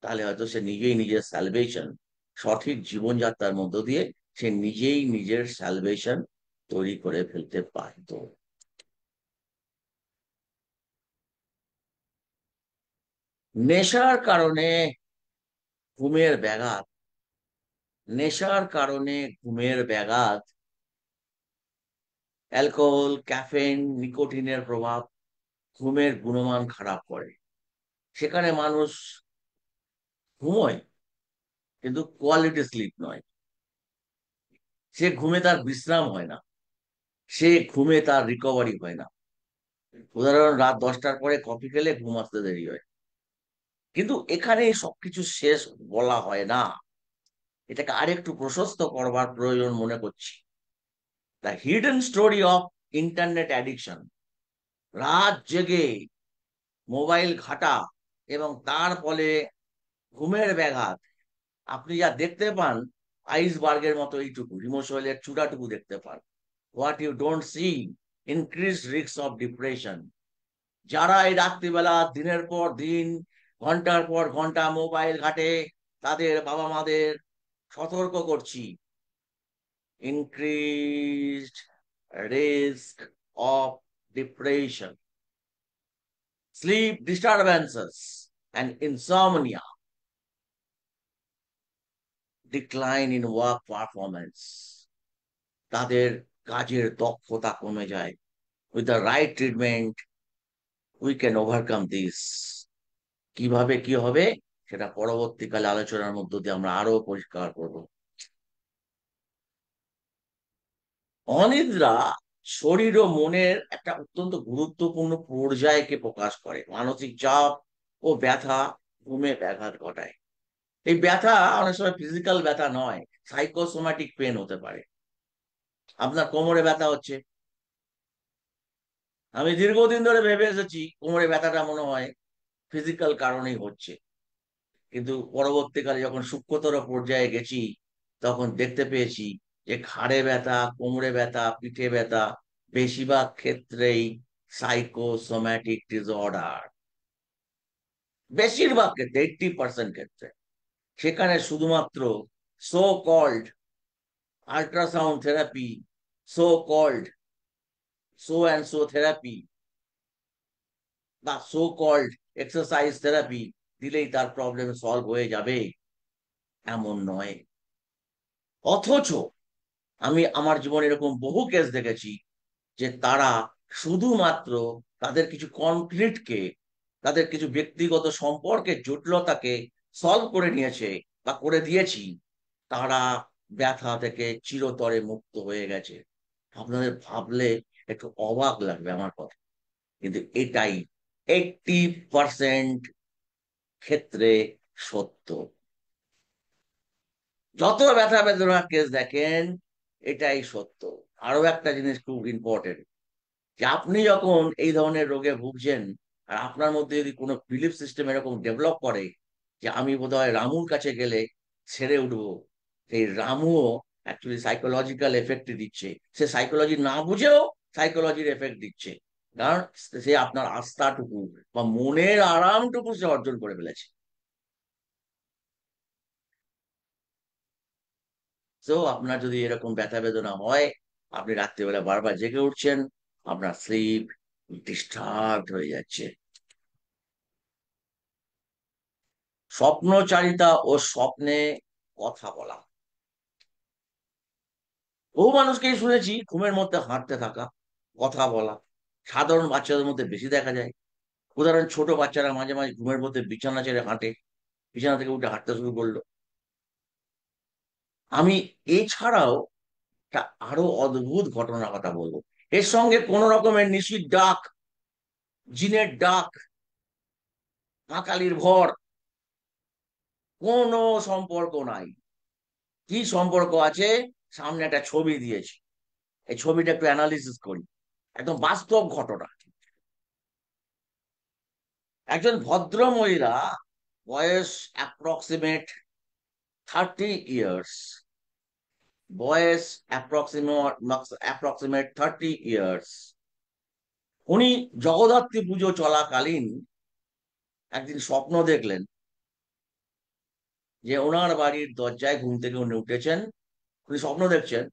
তাহলে হয়তো সে নিজেই নিজের স্যালভেশন, সঠিক জীবনযাত্রার মধ্য দিয়ে সে নিজেই নিজের স্যালভেশন তৈরি করে ফেলতে পারত। নেশার কারণে ঘুমের ব্যাঘাত। নেশার কারণে ঘুমের ব্যাঘাত, অ্যালকোহল, ক্যাফেইন, নিকোটিনের প্রভাব ঘুমের গুণমান খারাপ করে। সেখানে মানুষ ঘুমোয়, কিন্তু কোয়ালিটি স্লিপ নয়। সে ঘুমে তার বিশ্রাম হয় না, সে ঘুমে তার রিকভারি হয় না। উদাহরণ, রাত 10টার পরে কফি খেলে ঘুম আসতে দেরি হয়। কিন্তু এখানে সবকিছু শেষ বলা হয় না, এটাকে আরেকটু প্রশস্ত করবার প্রয়োজন মনে করছি। The hidden story of internet addiction. রাত জেগে মোবাইল ঘাটা এবং তার ফলে ঘুমের ব্যাঘাত, আপনি যা দেখতে পান আইসবার্গের মতো এইটুকু হিমশৈলের চূড়াটুকু দেখতে পান। What you don't see, increase risk of depression. যারা এই রাত্রিবেলা দিনের পর দিন, ঘন্টার পর ঘন্টা মোবাইল ঘাটে, তাদের বাবা মাদের সতর্ক করছি, increased risk of depression, sleep disturbances and insomnia, decline in work performance. তাদের কাজের দক্ষতা কমে যায়। With the right treatment we can overcome this. কিভাবে কি হবে সেটা পরবর্তীকালে আলোচনার মধ্য দিয়ে আমরা আরো পরিষ্কার করব। অনিদ্রা শরীর ও মনের একটা অত্যন্ত গুরুত্বপূর্ণ পর্যায়কে প্রকাশ করে। মানসিক চাপ ও ব্যথা ঘুমে ব্যাঘাত ঘটায়। এই ব্যথা অনেক সময় ফিজিক্যাল ব্যথা নয়, সাইকোসোম্যাটিক পেন হতে পারে। আপনার কোমরে ব্যথা হচ্ছে, আমি দীর্ঘদিন ধরে ভেবে এসেছি কোমরে ব্যথাটা মনে হয় ফিজিক্যাল কারণেই হচ্ছে, কিন্তু পরবর্তীকালে যখন সূক্ষ্মতর পর্যায়ে গেছি, তখন দেখতে পেয়েছি যে ঘাড়ে ব্যথা, কোমরে ব্যথা, পিঠে ব্যথা বেশিরভাগ ক্ষেত্রেই সাইকোসোম্যাটিক ডিসঅর্ডার। বেশিরভাগ ক্ষেত্রে, 80% ক্ষেত্রে। সেখানে শুধুমাত্র so called ultrasound therapy, so called so and so therapy, বা সো কল্ড এক্সারসাইজ থেরাপি দিলেই তার প্রবলেম সলভ হয়ে যাবে, এমন নয়। অথচ আমি আমার জীবনে এরকম বহু কেস দেখেছি যে তারা শুধুমাত্র তাদের কিছু কনফ্লিক্টকে, তাদের কিছু ব্যক্তিগত সম্পর্কের জটিলতাকে সলভ করে নিয়েছে বা করে দিয়েছি, তারা ব্যথা থেকে চিরতরে মুক্ত হয়ে গেছে। আপনাদের ভাবলে একটু অবাক লাগবে আমার কথা, কিন্তু এটাই 80% ক্ষেত্রে সত্য। যত ব্যথা বেদনার কেস দেখেন, এটাই সত্য। আরো একটা জিনিস খুব ইম্পর্টেন্ট, যে আপনি যখন এই ধরনের রোগে ভুগছেন, আর আপনার মধ্যে যদি কোনো বিলিফ সিস্টেম এরকম ডেভেলপ করে যে আমি বোধহয় রামুর কাছে গেলে ছেড়ে উঠবো, সেই রামুও অ্যাকচুয়ালি সাইকোলজিক্যাল এফেক্ট দিচ্ছে। সে সাইকোলজি না বুঝেও সাইকোলজির এফেক্ট দিচ্ছে, কারণ সে আপনার আস্থাটুকু বা মনের আরামটুকু সে অর্জন করে ফেলেছে। তো আপনার যদি এরকম ব্যথা বেদনা হয়, আপনি রাত্রিবেলা বারবার জেগে উঠছেন, আপনার স্লিপ ডিস্টার্ব হয়ে যাচ্ছে। স্বপ্নচারিতা ও স্বপ্নে কথা বলা, বহু মানুষকেই শুনেছি ঘুমের মধ্যে হাঁটতে থাকা, কথা বলা। সাধারণ বাচ্চাদের মধ্যে বেশি দেখা যায়। উদাহরণ, ছোট বাচ্চারা মাঝে মাঝে ঘুমের মধ্যে বিছানা ছেড়ে হাঁটে, বিছানা থেকে উঠে হাঁটতে শুরু করলো। আমি এছাড়াও একটা আরো অদ্ভুত ঘটনার কথা বলবো। এর সঙ্গে কোন রকমের নিশির ডাক, জিনের ডাক, মা কালীর ভর কোনো সম্পর্ক নাই। কি সম্পর্ক আছে? সামনে একটা ছবি দিয়েছি, এই ছবিটা একটু অ্যানালিসিস করি। একদম বাস্তব ঘটনা। একজন ভদ্র মহিলা, বয়স অ্যাপ্রক্সিমেট 30 ইয়ার্স, বয়স অ্যাপ্রক্সিমেট 30 ইয়ার্স, উনি জগদ্ধাত্রী পুজো চলাকালীন একদিন স্বপ্ন দেখলেন যে ওনার বাড়ির দরজায়, ঘুম থেকে উনি উঠেছেন, উনি স্বপ্ন দেখছেন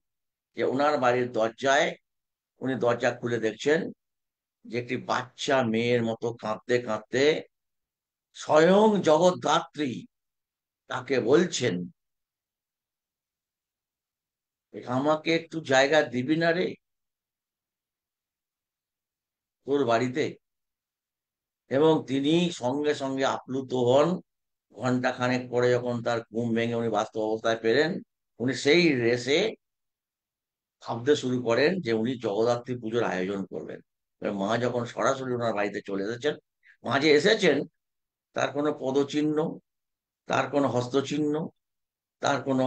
যে ওনার বাড়ির দরজায়, উনি দরজা খুলে দেখছেন যে একটি বাচ্চা মেয়ের মতো কাঁদতে কাঁদতে স্বয়ং জগদ্ধাত্রী তাকে বলছেন, আমাকে একটু জায়গা দিবি না রে তোর বাড়িতে? এবং তিনি সঙ্গে সঙ্গে আপ্লুত হন। ঘন্টা খানেক পরে যখন তার ঘুম ভেঙে উনি বাস্তব অবস্থায় ফেরেন, উনি সেই রেসে ভাবতে শুরু করেন যে উনি জগদ্ধাত্রী পুজোর আয়োজন করবেন। এবার মা যখন সরাসরি ওনার বাড়িতে চলে এসেছেন, মা যে এসেছেন তার কোনো পদচিহ্ন, তার কোনো হস্তচিহ্ন, তার কোনো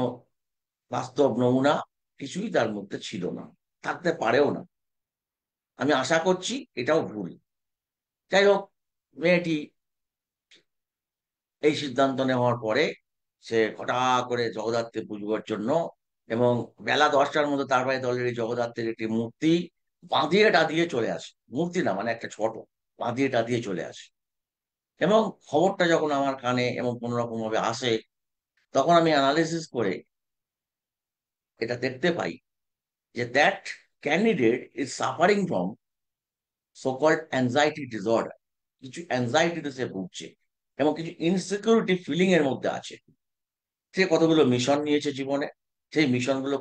বাস্তব নমুনা কিছুই তার মধ্যে ছিল না, থাকতে পারেও না। আমি আশা করছি এটাও ভুল। যাই হোক, মেয়েটি এই সিদ্ধান্ত নেওয়ার পরে সে হঠাৎ করে জগদ্ধাত্রী পুজোর জন্য, এবং বেলা 10টার মধ্যে তার বাড়িতে অলরেডি জগদ্ধাত্রীর একটি মূর্তি বাঁধিয়ে টাধিয়ে চলে আসে। মূর্তি না, মানে একটা ছোট বাঁধিয়ে টাধিয়ে চলে আসে। এবং খবরটা যখন আমার কানে এবং কোন রকম ভাবে আসে, তখন আমি অ্যানালিসিস করে এটা দেখতে পাই যে that candidate is suffering from so called anxiety disorder. কিছু অ্যাংজাইটিতে সে ভুগছে এবং কিছু ইনসিকিউরিটি ফিলিং এর মধ্যে আছে। সে কতগুলো মিশন নিয়েছে জীবনে, সেই মিশনগুলো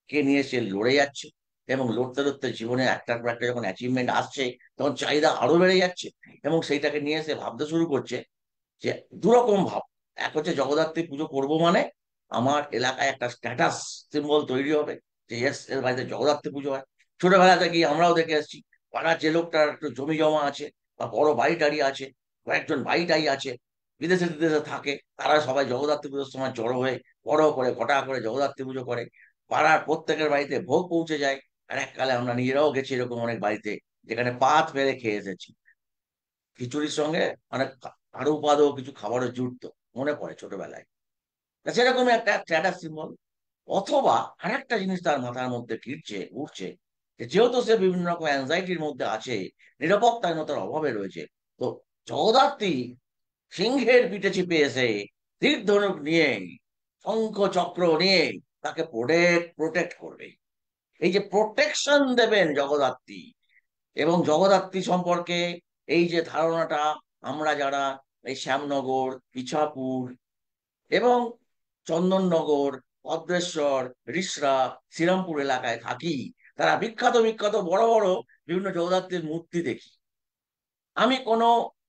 কে নিয়ে সে লড়ে যাচ্ছে, এবং লড়তে লড়তে জীবনে একটার পর একটা যখন অ্যাচিভমেন্ট আসছে, তখন চাহিদা আরো বেড়ে যাচ্ছে। এবং সেইটাকে নিয়ে সে ভাবতে শুরু করছে যে দুরকম ভাব। এক হচ্ছে জগদ্ধাত্রী পুজো করব মানে আমার এলাকায় একটা স্ট্যাটাস সিম্বল তৈরি হবে, যে ইয়েস, এর বাড়িতে জগদ্ধাত্রী পুজো হয়। ছোটবেলা থেকে আমরাও দেখে আসছি, পাড়ার যে লোকটার একটু জমি জমা আছে বা বড় বাড়ি টাড়ি আছে, কয়েকজন বাড়ি টাড়ি আছে, বিদেশে বিদেশে থাকে, তারা সবাই জগদ্ধাত্রী পুজোর সময় জড়ো হয়ে বড় করে ঘটা করে জগদ্ধাত্রী পুজো করে। পাড়ার প্রত্যেকের বাড়িতে ভোগ পৌঁছে যায়। আর এককালে আমরা নিজেরাও গেছি এরকম অনেক বাড়িতে, যেখানে পাত ফেলে খেয়ে এসেছি। খিচুড়ির সঙ্গে অনেক আরো উপাদেয় কিছু খাবারও জুটতো, মনে পড়ে ছোটবেলায়। তা সেরকমই একটা স্ট্যাটাস সিম্বল। অথবা আরেকটা জিনিস তার মাথার মধ্যে উঠছে, যে যেহেতু সে বিভিন্ন রকম অ্যাংজাইটির মধ্যে আছে, নিরাপত্তাহীনতার অভাবে রয়েছে, তো জগদ্ধাত্রী সিংহের পিঠে চেপে এসে তীর ধনুক নিয়ে, শঙ্খ চক্র নিয়ে তাকে প্রোটেক্ট করবে। এই যে প্রোটেকশন দেবেন জগদ্ধাত্রী, এবং জগদ্ধাত্রী সম্পর্কে এই যে ধারণাটা আমরা যারা এই শ্যামনগর, ইছাপুর এবং চন্দননগর, ভদ্রেশ্বর, রিষড়া, শ্রীরামপুর এলাকায় থাকি, তারা বিখ্যাত বিখ্যাত বড় বড় বিভিন্ন জগদ্ধাত্রীর মূর্তি দেখি। আমি কোনো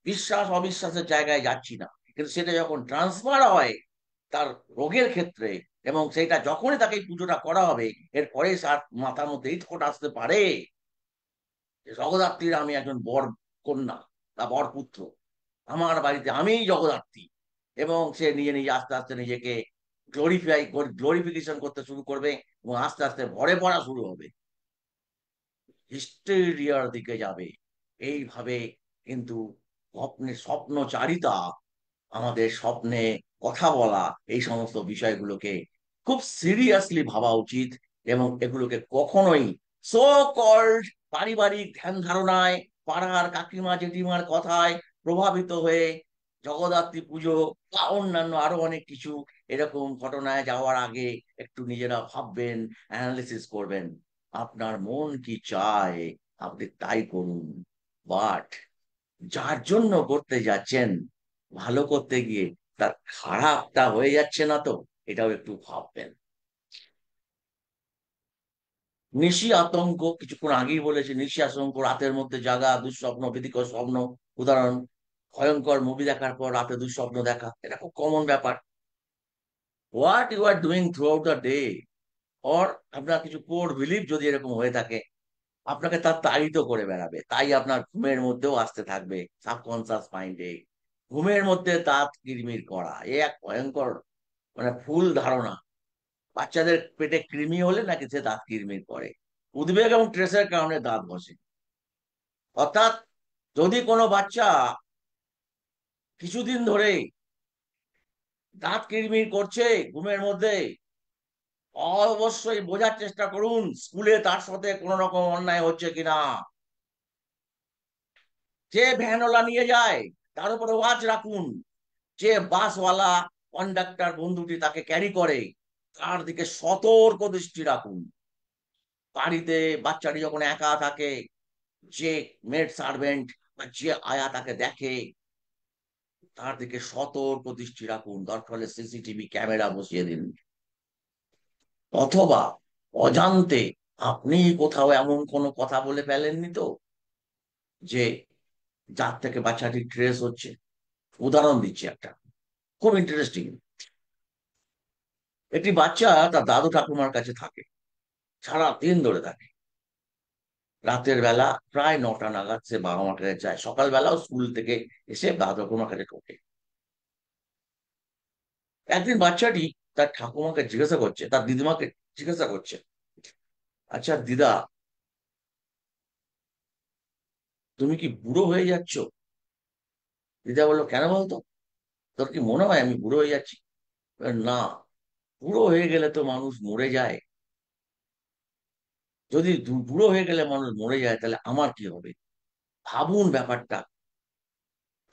বিশ্বাস অবিশ্বাসের জায়গায় যাচ্ছি না, কিন্তু সেটা যখন ট্রান্সফার হয় তার রোগের ক্ষেত্রে, এবং সেটা যখনই তাকে এই পুজোটা করা হবে, এরপরে তার মাথার মধ্যে এই থট আসতে পারে যে জগদ্ধাত্রীর আমি একজন বর কন্যা বা বর পুত্র, আমার বাড়িতে আমিই জগদ্ধাত্রী। এবং সে নিজে নিজে আস্তে আস্তে নিজেকে গ্লোরিফিকেশন করতে শুরু করবে, এবং আস্তে আস্তে ভরে পড়া শুরু হবে, হিস্টেরিয়ার দিকে যাবে। এইভাবে কিন্তু স্বপ্নচারিতা, আমাদের স্বপ্নে কথা বলা, এই সমস্ত বিষয়গুলোকে খুব সিরিয়াসলি ভাবা উচিত। এবং এগুলোকে কখনোই সো কল্ড পারিবারিক ধ্যান ধারণায়, পাড়ার কাকিমা জেঠিমার কথায় প্রভাবিত হয়ে জগদ্ধাত্রী পুজো বা অন্যান্য আরো অনেক কিছু এরকম ঘটনায় যাওয়ার আগে একটু নিজেরা ভাববেন, অ্যানালিসিস করবেন। আপনার মন কি চায় আপনি তাই করুন, বাট যার জন্য করতে যাচ্ছেন, ভালো করতে গিয়ে তার খারাপটা হয়ে যাচ্ছে না তো, এটাও একটু ভাববেন। নিশি আতঙ্ক, কিছুক্ষণ আগেই বলেছি, নিশি আতঙ্ক, রাতের মধ্যে জাগা, দুঃস্বপ্ন, ভীতিকর স্বপ্ন। উদাহরণ, ভয়ঙ্কর মুভি দেখার পর রাতে দুঃস্বপ্ন দেখা, এটা খুব কমন ব্যাপার। What you are doing throughout the day, or আপনার কিছু কোর বিলিভ যদি এরকম হয়ে থাকে, আপনাকে তার তাড়িত করে বেড়াবে, তাই আপনার ঘুমের মধ্যেও আসতে থাকবে সাবকনসিয়াস মাইন্ডে। ঘুমের মধ্যে দাঁত কিরমির করা, এ এক ভয়ঙ্কর, মানে ভুল ধারণা। বাচ্চাদের পেটে কৃমি হলে নাকি সে দাঁত কিরমির করে, উদ্বেগ এবং স্ট্রেসের কারণে দাঁত ঘষে। অর্থাৎ যদি কোনো বাচ্চা কিছুদিন ধরে দাঁত কিরমির করছে ঘুমের মধ্যে, অবশ্যই বোঝার চেষ্টা করুন স্কুলে তার সাথে কোনো রকম অন্যায় হচ্ছে কিনা। যে ভ্যানওয়ালা নিয়ে যায় তার উপরে ওয়াচ রাখুন, যে বাসওয়ালা কন্ডাক্টর বন্ধুটি তাকে ক্যারি করে তার দিকে সতর্ক দৃষ্টি রাখুন। বাড়িতে বাচ্চাটি যখন একা থাকে, যে মেড সার্ভেন্ট বা যে আয়া তাকে দেখে, তার দিকে সতর্ক দৃষ্টি রাখুন, দরকার হলে সিসিটিভি ক্যামেরা বসিয়ে দিন। অথবা অজান্তে আপনি কোথাও এমন কোনো কথা বলে ফেলেননি তো, যে যার থেকে বাচ্চাটি ট্রেস হচ্ছে। উদাহরণ দিচ্ছি একটা, খুব ইন্টারেস্টিং। একটি বাচ্চা তার দাদু ঠাকুমার কাছে থাকে, সারা দিন ধরে থাকে। রাতের বেলা প্রায় 9টা নাগাদ সে বাবা মার কাছে যায়, সকালবেলাও স্কুল থেকে এসে দাদু ঠাকুমার কাছে ঢোকে। একদিন বাচ্চাটি তার ঠাকুমাকে জিজ্ঞাসা করছে, তার দিদিমাকে জিজ্ঞাসা করছে, আচ্ছা দিদা, তুমি কি বুড়ো হয়ে যাচ্ছ? দিদা বললো, কেন বলতো, তোর কি মনে হয় আমি বুড়ো হয়ে যাচ্ছি? না, বুড়ো হয়ে গেলে তো মানুষ মরে যায়। যদি বুড়ো হয়ে গেলে মানুষ মরে যায়, তাহলে আমার কি হবে? ভাবুন ব্যাপারটা।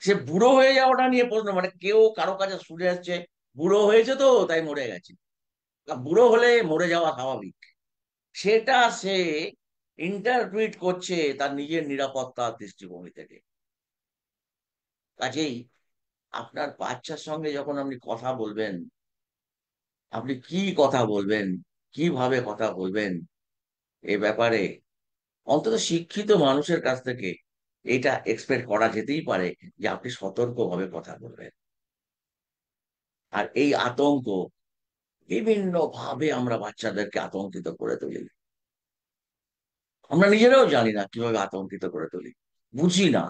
সে বুড়ো হয়ে যাওয়াটা নিয়ে প্রশ্ন, মানে কেউ কারো কাছে শুনে আসছে বুড়ো হয়েছে তো তাই মরে গেছে, না, বুড়ো হলে মরে যাওয়া স্বাভাবিক। সেটা সে ইন্টারপ্রিট করছে তার নিজের নিরাপত্তার দৃষ্টিভঙ্গি থেকে। কাজেই আপনার বাচ্চার সঙ্গে যখন আপনি কথা বলবেন, আপনি কি কথা বলবেন, কিভাবে কথা বলবেন, এ ব্যাপারে অন্তত শিক্ষিত মানুষের কাছ থেকে এটা এক্সপেক্ট করা যেতেই পারে, যে আপনি সতর্কভাবে কথা বলবেন। আর এই আতঙ্ক, বিভিন্ন ভাবে আমরা বাচ্চাদেরকে আতঙ্কিত করে তুলি, আমরা নিজেরাও জানি না কিভাবে আতঙ্কিত করে তুলি, বুঝি না।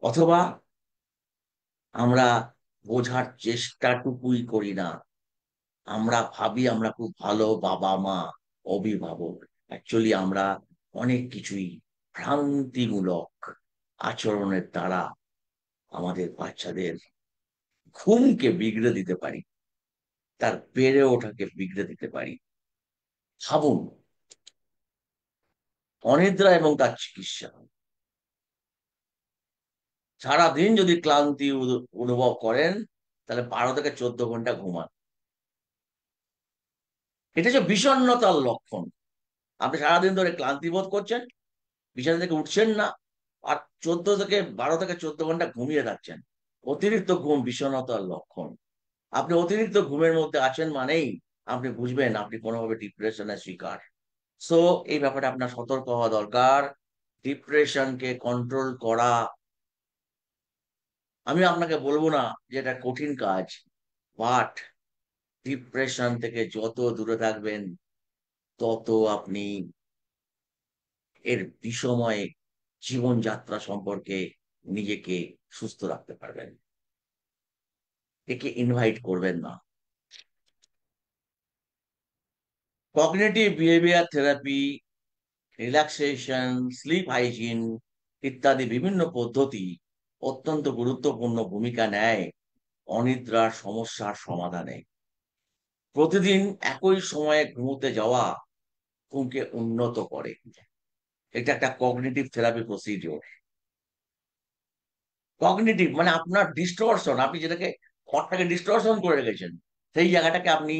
অথবা আমরা বোঝার চেষ্টাটুকুই করি না। আমরা ভাবি আমরা খুব ভালো বাবা মা, অভিভাবক। অ্যাকচুয়ালি আমরা অনেক কিছুই ভ্রান্তিমূলক আচরণের দ্বারা আমাদের বাচ্চাদের ঘুমকে বিগড়ে দিতে পারি, তার বেড়ে ওঠাকে বিগড়ে দিতে পারি। ভাবুন, অনিদ্রা এবং তার চিকিৎসা। সারাদিন যদি ক্লান্তি অনুভব করেন, তাহলে 12 থেকে 14 ঘন্টা ঘুমান। এটা হচ্ছে বিষণ্ণতার লক্ষণ। আপনি সারাদিন ধরে ক্লান্তি বোধ করছেন, বিছানা থেকে উঠছেন না, আর 12 থেকে 14 ঘন্টা ঘুমিয়ে থাকছেন। অতিরিক্ত ঘুম বিষণ্ণতার লক্ষণ। আপনি অতিরিক্ত ঘুমের মধ্যে আছেন মানেই আপনি বুঝবেন আপনি কোনোভাবে ডিপ্রেশনের শিকার। সো এই ব্যাপারে আপনার সতর্ক হওয়া দরকার। ডিপ্রেশনকে কন্ট্রোল করা, আমি আপনাকে বলবো না যে এটা কঠিন কাজ, বাট ডিপ্রেশন থেকে যত দূরে থাকবেন তত আপনি এর বিষময় জীবনযাত্রা সম্পর্কে নিজেকে সুস্থ রাখতে পারবেন। একে ইনভাইট করবেন না। Cognitive behaviour therapy, relaxation, slip hygiene ইত্যাদি বিভিন্ন পদ্ধতি অত্যন্ত গুরুত্বপূর্ণ ভূমিকা নেয় অনিদ্রার সমস্যার সমাধানে। প্রতিদিন একই সময়ে ঘুমোতে যাওয়া ঘুমকে উন্নত করে। এটা একটা কগনিটিভ থেরাপি প্রসিডিওর। কগনিটিভ মানে আপনার ডিস্টরশন, আপনি যেটাকে থটটাকে ডিস্টরশন করে রেখেছেন, সেই জায়গাটাকে আপনি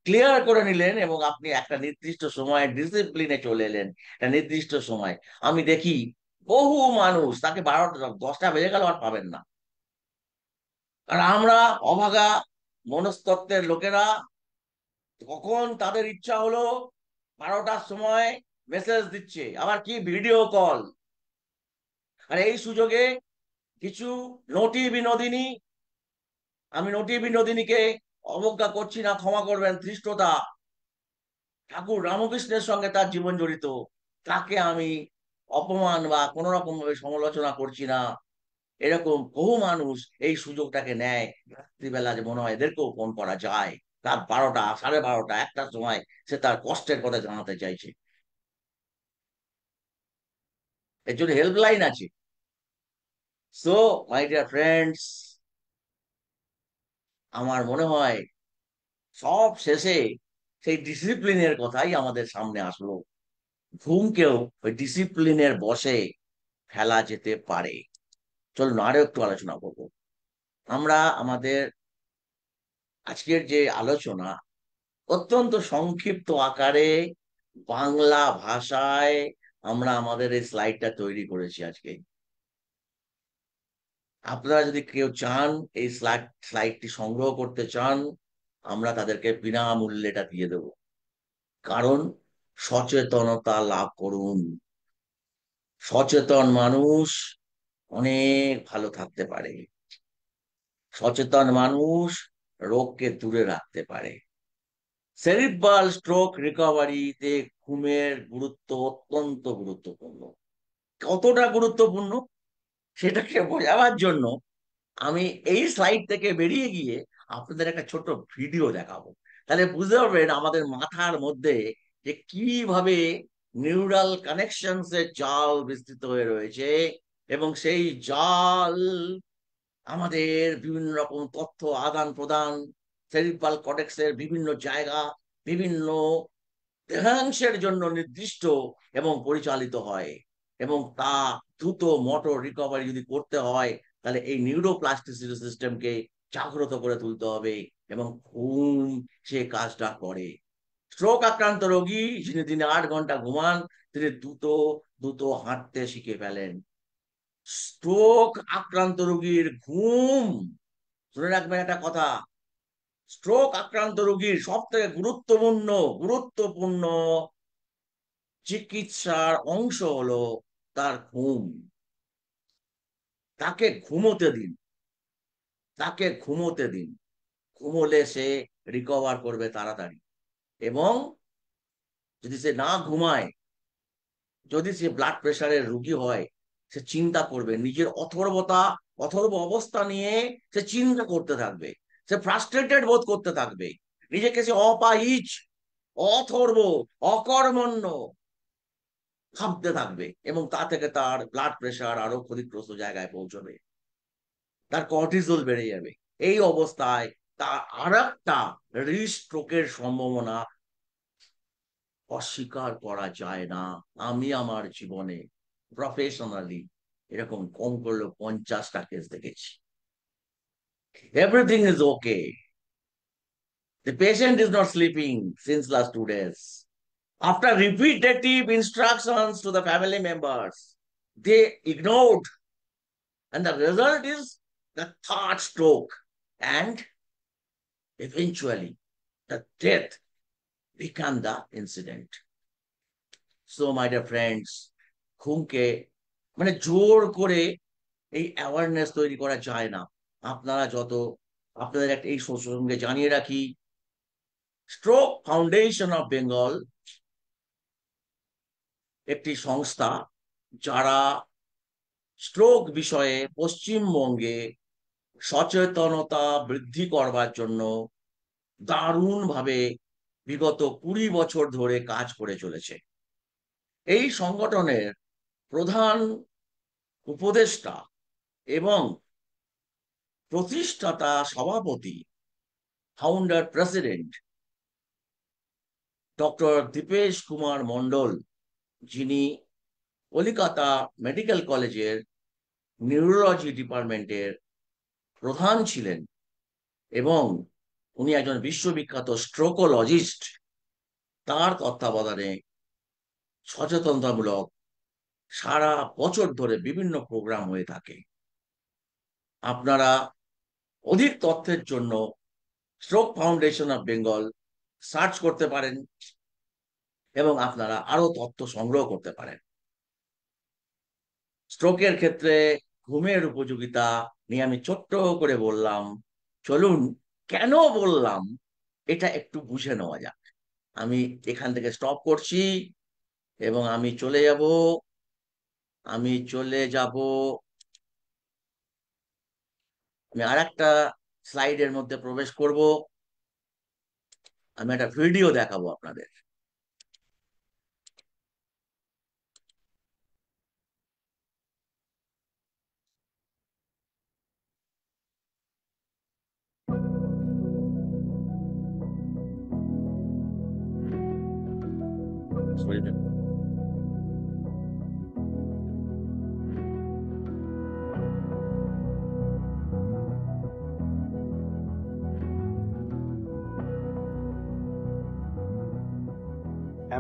ক্লিয়ার করে নিলেন এবং আপনি একটা নির্দিষ্ট সময় ডিসিপ্লিনে চলে এলেন। একটা নির্দিষ্ট সময় আমি দেখি বহু মানুষ তাকে 12টা 10টা বেজে গেল আর পাবেন না। আর আমরা অভাগা মনস্তত্ত্বের লোকেরা কখন তাদের ইচ্ছা হলো 12টার সময় মেসেজ দিচ্ছে, আবার কি ভিডিও কল। আর এই সুযোগে কিছু নটি বিনোদিনী, আমি নটি বিনোদিনীকে অবজ্ঞা করছি না, ক্ষমা করবেন, ধৃষ্টতা, ঠাকুর রামকৃষ্ণের সঙ্গে তার জীবন জড়িত, তাকে আমি অপমান বা কোন রকম ভাবে সমালোচনা করছি না। এরকম বহু মানুষ এই সুযোগটাকে নেয়, রাত্রিবেলা যে মনে হয় এদেরকেও ফোন করা যায়, রাত 12টা 12:30 একটার সময় সে তার কষ্টের কথা জানাতে চাইছে। এর জন্য হেল্পলাইন আছে। সো মাই ডিয়ার ফ্রেন্ডস, আমার মনে হয় সব শেষে সেই ডিসিপ্লিনের কথাই আমাদের সামনে আসলো। ঘুমকেও ওই ডিসিপ্লিনের বশে ফেলা যেতে পারে। চলুন আরো একটু আলোচনা করব। আমরা আমাদের আজকের যে আলোচনা অত্যন্ত সংক্ষিপ্ত আকারে বাংলা ভাষায় আমরা আমাদের এই স্লাইডটা তৈরি করেছি আজকে। আপনারা যদি কেউ চান এই স্লাইডটি সংগ্রহ করতে চান, আমরা তাদেরকে বিনামূল্যে এটা দিয়ে দেব। কারণ সচেতনতা লাভ করুন। সচেতন মানুষ অনেক ভালো থাকতে পারে। সচেতন মানুষ রোগকে দূরে রাখতে পারে। সেরিব্রাল স্ট্রোক রিকভারিতে ঘুমের গুরুত্ব অত্যন্ত গুরুত্বপূর্ণ। কতটা গুরুত্বপূর্ণ সেটাকে বোঝাবার জন্য আমি এই স্লাইড থেকে বেরিয়ে গিয়ে আপনাদের একটা ছোট ভিডিও দেখাবো। তাহলে বুঝতে পারবেন আমাদের মাথার মধ্যে যে কিভাবে নিউরাল কানেকশনস এর জাল বিস্তৃত হয়ে রয়েছে, এবং সেই জাল আমাদের বিভিন্ন রকম তথ্য আদান প্রদান, সেরিব্রাল কর্টেক্সের বিভিন্ন জায়গা, বিভিন্ন দেহাংশের জন্য নির্দিষ্ট এবং পরিচালিত হয়। এবং তা দ্রুত মোটর রিকভারি যদি করতে হয়, তাহলে এই নিউরোপ্লাস্টিসিটি সিস্টেমকে জাগ্রত করে তুলতে হবে, এবং ঘুম সে কাজটা করে। স্ট্রোক আক্রান্ত রোগী যিনি দিনে 8 ঘন্টা ঘুমান, তিনি দ্রুত দ্রুত হাঁটতে শিখে ফেলেন। স্ট্রোক আক্রান্ত রোগীর ঘুম, শুনে রাখবেন একটা কথা, স্ট্রোক আক্রান্ত রোগীর সব থেকে গুরুত্বপূর্ণ গুরুত্বপূর্ণ চিকিৎসার অংশ হলো তার ঘুম। তাকে ঘুমোতে দিন, তাকে ঘুমোতে দিন। ঘুমোলে সে রিকভার করবে তাড়াতাড়ি। এবং যদি সে না ঘুমায়, যদি সে ব্লাড প্রেশারের রোগী হয়, সে চিন্তা করবে নিজের অথর্ব অবস্থা নিয়ে, সে চিন্তা করতে থাকবে, সে ফ্রাস্ট্রেটেড বোধ করতে থাকবে, নিজেকে সে অপাহিজ, অথর্ব, অকর্মণ্য ভাবতে থাকবে, এবং তা থেকে তার ব্লাড প্রেশার আরো ক্ষতিগ্রস্ত জায়গায় পৌঁছবে, তার কর্টিসল বেড়ে যাবে। এই অবস্থায় তার আর একটা হৃদস্ট্রোকের সম্ভাবনা অস্বীকার করা যায় না। আমি আমার জীবনে প্রফেশনালি এরকম কম করলেও 50টা কেস দেখেছি। Everything is okay, the patient is not sleeping since last 2 days. After repetitive instructions to the family members, they ignored, and the result is the third stroke and eventually the death. become the incident. So my dear friends, ঘুমকে মানে জোর করে এই awareness তৈরি করা যায় না। আপনারা যত আপনাদের একটা এই সঙ্গে জানিয়ে রাখি, স্ট্রোক ফাউন্ডেশন অফ বেঙ্গল একটি সংস্থা যারা স্ট্রোক বিষয়ে পশ্চিমবঙ্গে সচেতনতা বৃদ্ধি করবার জন্য দারুণভাবে বিগত 20 বছর ধরে কাজ করে চলেছে। এই সংগঠনের প্রধান উপদেষ্টা এবং প্রতিষ্ঠাতা সভাপতি, founder president doctor Dipesh Kumar Mondal, যিনি কলিকাতা মেডিকেল কলেজের নিউরোলজি ডিপার্টমেন্টের প্রধান ছিলেন এবং উনি একজন বিশ্ববিখ্যাত স্ট্রোকোলজিস্ট, তার তত্ত্বাবধানে সচেতনতামূলক সারা বছর ধরে বিভিন্ন প্রোগ্রাম হয়ে থাকে। আপনারা অধিক তথ্যের জন্য stroke foundation of Bengal search করতে পারেন এবং আপনারা আরো তথ্য সংগ্রহ করতে পারেন। স্ট্রোকের ক্ষেত্রে ঘুমের উপযোগিতা নিয়ে আমি ছোট্ট করে বললাম। চলুন, কেন বললাম এটা একটু বুঝে নেওয়া যাক। আমি এখান থেকে স্টপ করছি এবং আমি চলে যাব আমি আর একটা স্লাইডের মধ্যে প্রবেশ করব। আমি একটা ভিডিও দেখাবো আপনাদের।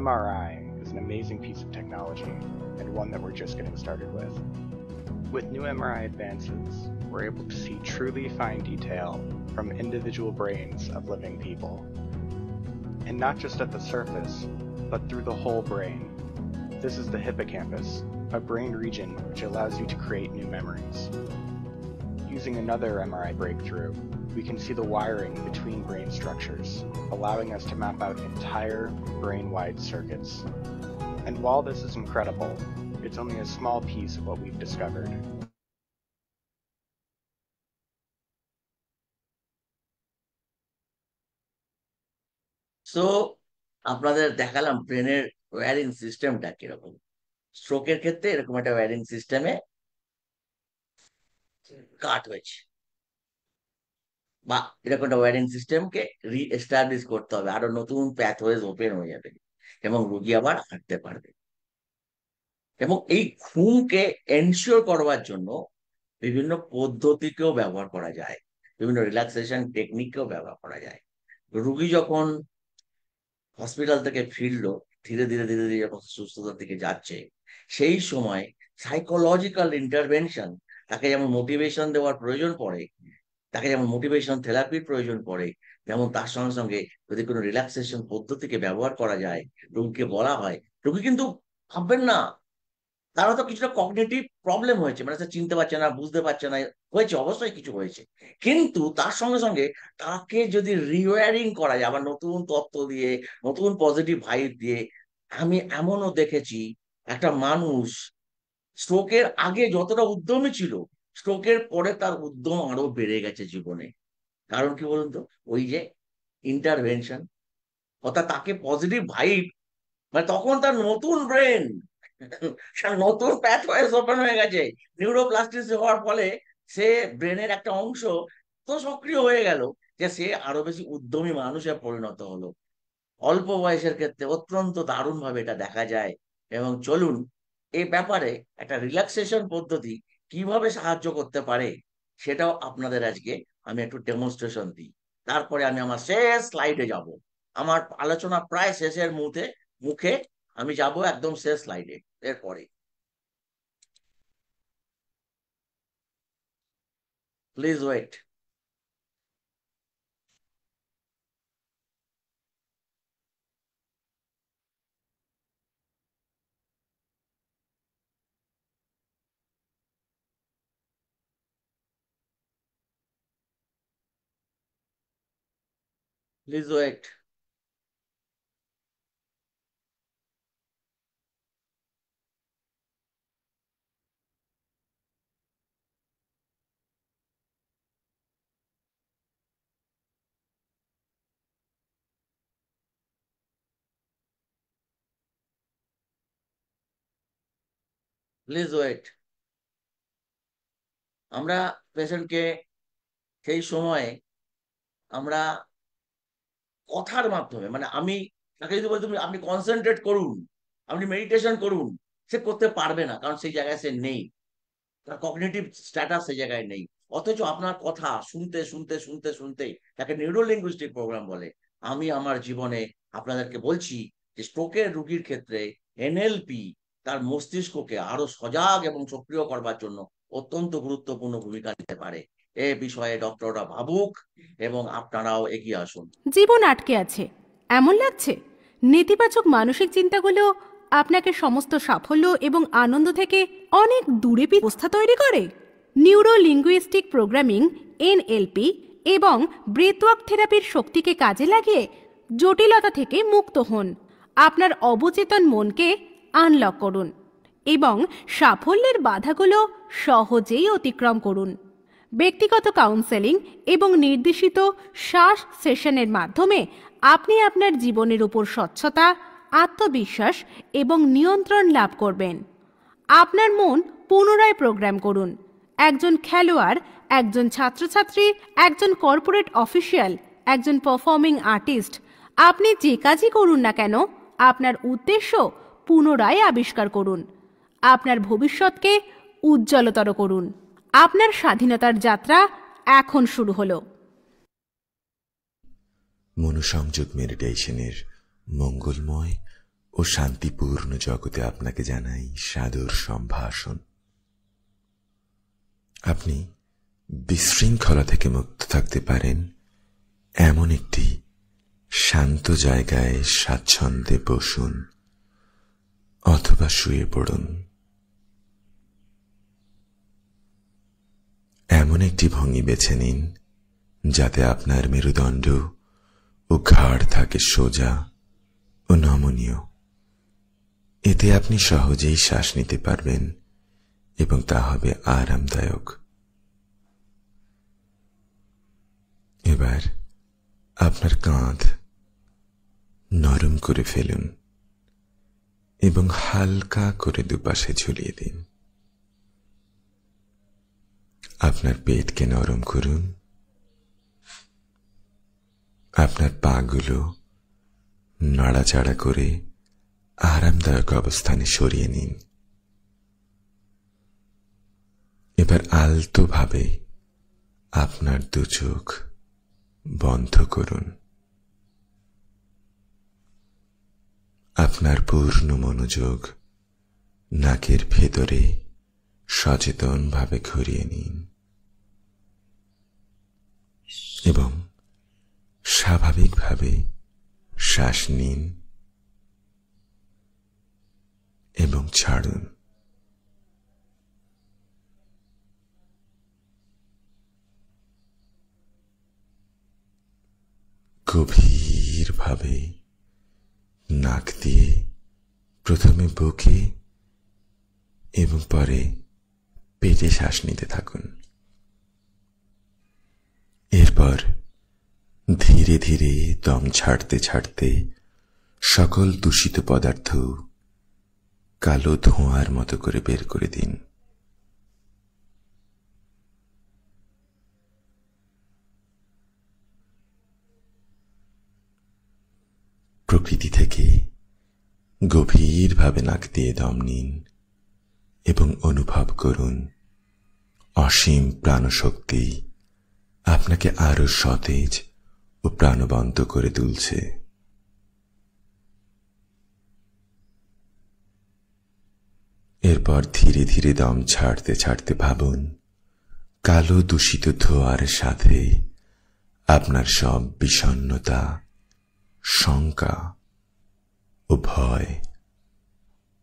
MRI is an amazing piece of technology, and one that we're just getting started with. With new MRI advances, we're able to see truly fine detail from individual brains of living people. And not just at the surface, but through the whole brain. This is the hippocampus, a brain region which allows you to create new memories. Using another MRI breakthrough, we can see the wiring between brain structures, allowing us to map out entire brain-wide circuits. And while this is incredible, it's only a small piece of what we've discovered. So আপনাদের দেখালাম ব্রেনের wiring সিস্টেমটা কিরকম। স্ট্রোকের ক্ষেত্রে এরকম একটা wiring সিস্টেমে কাট হয়েছে, বা এরকম একটা ওয়্যারিং সিস্টেমকে রিএস্টাবলিশ করতে হবে, আরো নতুন প্যাথওয়েজ ওপেন হয়ে যাবে এবং রুগী আবার হাঁটতে পারবে। এবং এই ঘুমকে এনশিওর করবার জন্য বিভিন্ন পদ্ধতিকেও ব্যবহার করা যায়, বিভিন্ন রিল্যাক্সেশন টেকনিককেও ব্যবহার করা যায়। রুগী যখন হসপিটাল থেকে ফিরলো, ধীরে ধীরে ধীরে ধীরে যখন সুস্থতার দিকে যাচ্ছে, সেই সময় সাইকোলজিক্যাল ইন্টারভেনশন, তাকে যেমন মোটিভেশন দেওয়ার প্রয়োজন পড়ে, তাকে যেমন মোটিভেশন থেরাপির প্রয়োজন পড়ে, যেমন তার সঙ্গে সঙ্গে যদি কোনো রিল্যাক্সেশন পদ্ধতিকে ব্যবহার করা যায়, রোগীকে বলা হয়, রোগী কিন্তু ভাববেন না তারা তো কিছুটা কগনিটিভ প্রবলেম হয়েছে, মানে সে চিনতে পারছে না, বুঝতে পারছে না, হয়েছে অবশ্যই কিছু হয়েছে, কিন্তু তার সঙ্গে সঙ্গে তাকে যদি রিওয়ারিং করা যায় আবার নতুন তত্ত্ব দিয়ে, নতুন পজিটিভ ভাইব দিয়ে। আমি এমনও দেখেছি একটা মানুষ স্ট্রোকের আগে যতটা উদ্যমী ছিল, স্ট্রোকের পরে তার উদ্যম আরো বেড়ে গেছে জীবনে। কারণ কি বলুন তো, ওই যে ইন্টারভেনশন, অর্থাৎ তাকে পজিটিভ ভাইব, মানে তখন তার নতুন ব্রেন, নতুন প্যাথওয়েজ ওপেন হয়ে গেছে নিউরোপ্লাস্টিসি হওয়ার ফলে। সে ব্রেনের একটা অংশ তো সক্রিয় হয়ে গেল যে সে আরো বেশি উদ্যমী মানুষে পরিণত হলো। অল্প বয়সের ক্ষেত্রে অত্যন্ত দারুণ ভাবে এটা দেখা যায়। এবং চলুন এই ব্যাপারে একটা রিল্যাক্সেশন পদ্ধতি কিভাবে সাহায্য করতে পারে সেটাও আপনাদের আজকে আমি একটু ডেমনস্ট্রেশন দিই। তারপরে আমি আমার শেষ স্লাইডে যাব। আমার আলোচনা প্রায় শেষের মুখে আমি যাব একদম শেষ স্লাইডে এরপরে। Please wait. Please wait. Please wait. আমরা পেশেন্টকে সেই সময়ে আমরা কথার মাধ্যমে, মানে আমি তাকে যদি বলি তুমি আপনি কনসেন্ট্রেট করুন, আপনি মেডিটেশন করুন, সে করতে পারবে না, কারণ সেই জায়গায় সে নেই, তার কগনিটিভ স্ট্যাটাস সেই জায়গায় নেই। অথচ আপনার কথা শুনতে শুনতে শুনতে শুনতে, তাকে নিউরো লিঙ্গুইস্টিক প্রোগ্রাম বলে। আমি আমার জীবনে আপনাদেরকে বলছি যে স্ট্রোকের রোগীর ক্ষেত্রে এনএলপি তার মস্তিষ্ককে আরো সজাগ এবং সক্রিয় করবার জন্য অত্যন্ত গুরুত্বপূর্ণ ভূমিকা নিতে পারে। এ বিষয়ে ডক্টররা ভাবুক এবং আপনারাও এগিয়ে আসুন। জীবন আটকে আছে এমন লাগছে? নেতিবাচক মানসিক চিন্তাগুলো আপনাকে সমস্ত সাফল্য এবং আনন্দ থেকে অনেক দূরে অবস্থা তৈরি করে। নিউরো লিঙ্গুইস্টিক প্রোগ্রামিং, এনএলপি এবং ব্রেথওয়ার্ক থেরাপির শক্তিকে কাজে লাগিয়ে জটিলতা থেকে মুক্ত হন। আপনার অবচেতন মনকে আনলক করুন এবং সাফল্যের বাধাগুলো সহজেই অতিক্রম করুন। ব্যক্তিগত কাউন্সেলিং এবং নির্দেশিত শ্বাস সেশনের মাধ্যমে আপনি আপনার জীবনের উপর স্বচ্ছতা, আত্মবিশ্বাস এবং নিয়ন্ত্রণ লাভ করবেন। আপনার মন পুনরায় প্রোগ্রাম করুন। একজন খেলোয়াড়, একজন ছাত্রছাত্রী, একজন কর্পোরেট অফিসিয়াল, একজন পারফর্মিং আর্টিস্ট, আপনি যে কাজই করুন না কেন, আপনার উদ্দেশ্য পুনরায় আবিষ্কার করুন। আপনার ভবিষ্যৎকে উজ্জ্বলতর করুন। আপনার স্বাধীনতার যাত্রা এখন শুরু হলো। মনোসংযোগ মেডিটেশনের মঙ্গলময় ও শান্তিপূর্ণ জগতে আপনাকে জানাই সাদর সম্ভাষণ। আপনি বিশৃঙ্খলা থেকে মুক্ত থাকতে পারেন এমন একটি শান্ত জায়গায় স্বাচ্ছন্দ্যে বসুন অথবা শুয়ে পড়ুন। এমন একটি ভঙ্গি বেছে নিন যাতে আপনার মেরুদণ্ড ও ঘাড় থাকে সোজা ও নমনীয়। এতে আপনি সহজেই শ্বাস নিতে পারবেন এবং তা হবে আরামদায়ক। এবার আপনার কাঁধ নরম করে ফেলুন এবং হালকা করে দুপাশে ঝুলিয়ে দিন। আপনার পেটকে নরম করুন। আপনার পাগুলো নাড়াচাড়া করে আরামদায়ক অবস্থানে সরিয়ে নিন। এবার আলতোভাবে আপনার দু চোখ বন্ধ করুন। আপনার পূর্ণ মনোযোগ নাকের ভেতরে সচেতনভাবে ঘুরিয়ে নিন এবং স্বাভাবিকভাবে শ্বাস নিন এবং ছাড়ুন। গভীরভাবে নাক দিয়ে প্রথমে বুকে এবং পরে পেটে শ্বাস নিতে থাকুন। এরপর ধীরে ধীরে দম ছাড়তে ছাড়তে সকল দূষিত পদার্থ কালো ধোঁয়ার মতো করে বের করে দিন। প্রকৃতি থেকে গভীরভাবে নাক দিয়ে দম নিন এবং অনুভব করুন অসীম প্রাণশক্তি আপনাকে আরো সতেজ ও প্রাণবন্ত করে তুলছে। এরপর ধীরে ধীরে দম ছাড়তে ছাড়তে ভাবুন কালো দূষিত ধোঁয়ার সাথে আপনার সব বিষণ্ণতা, শঙ্কা ও ভয়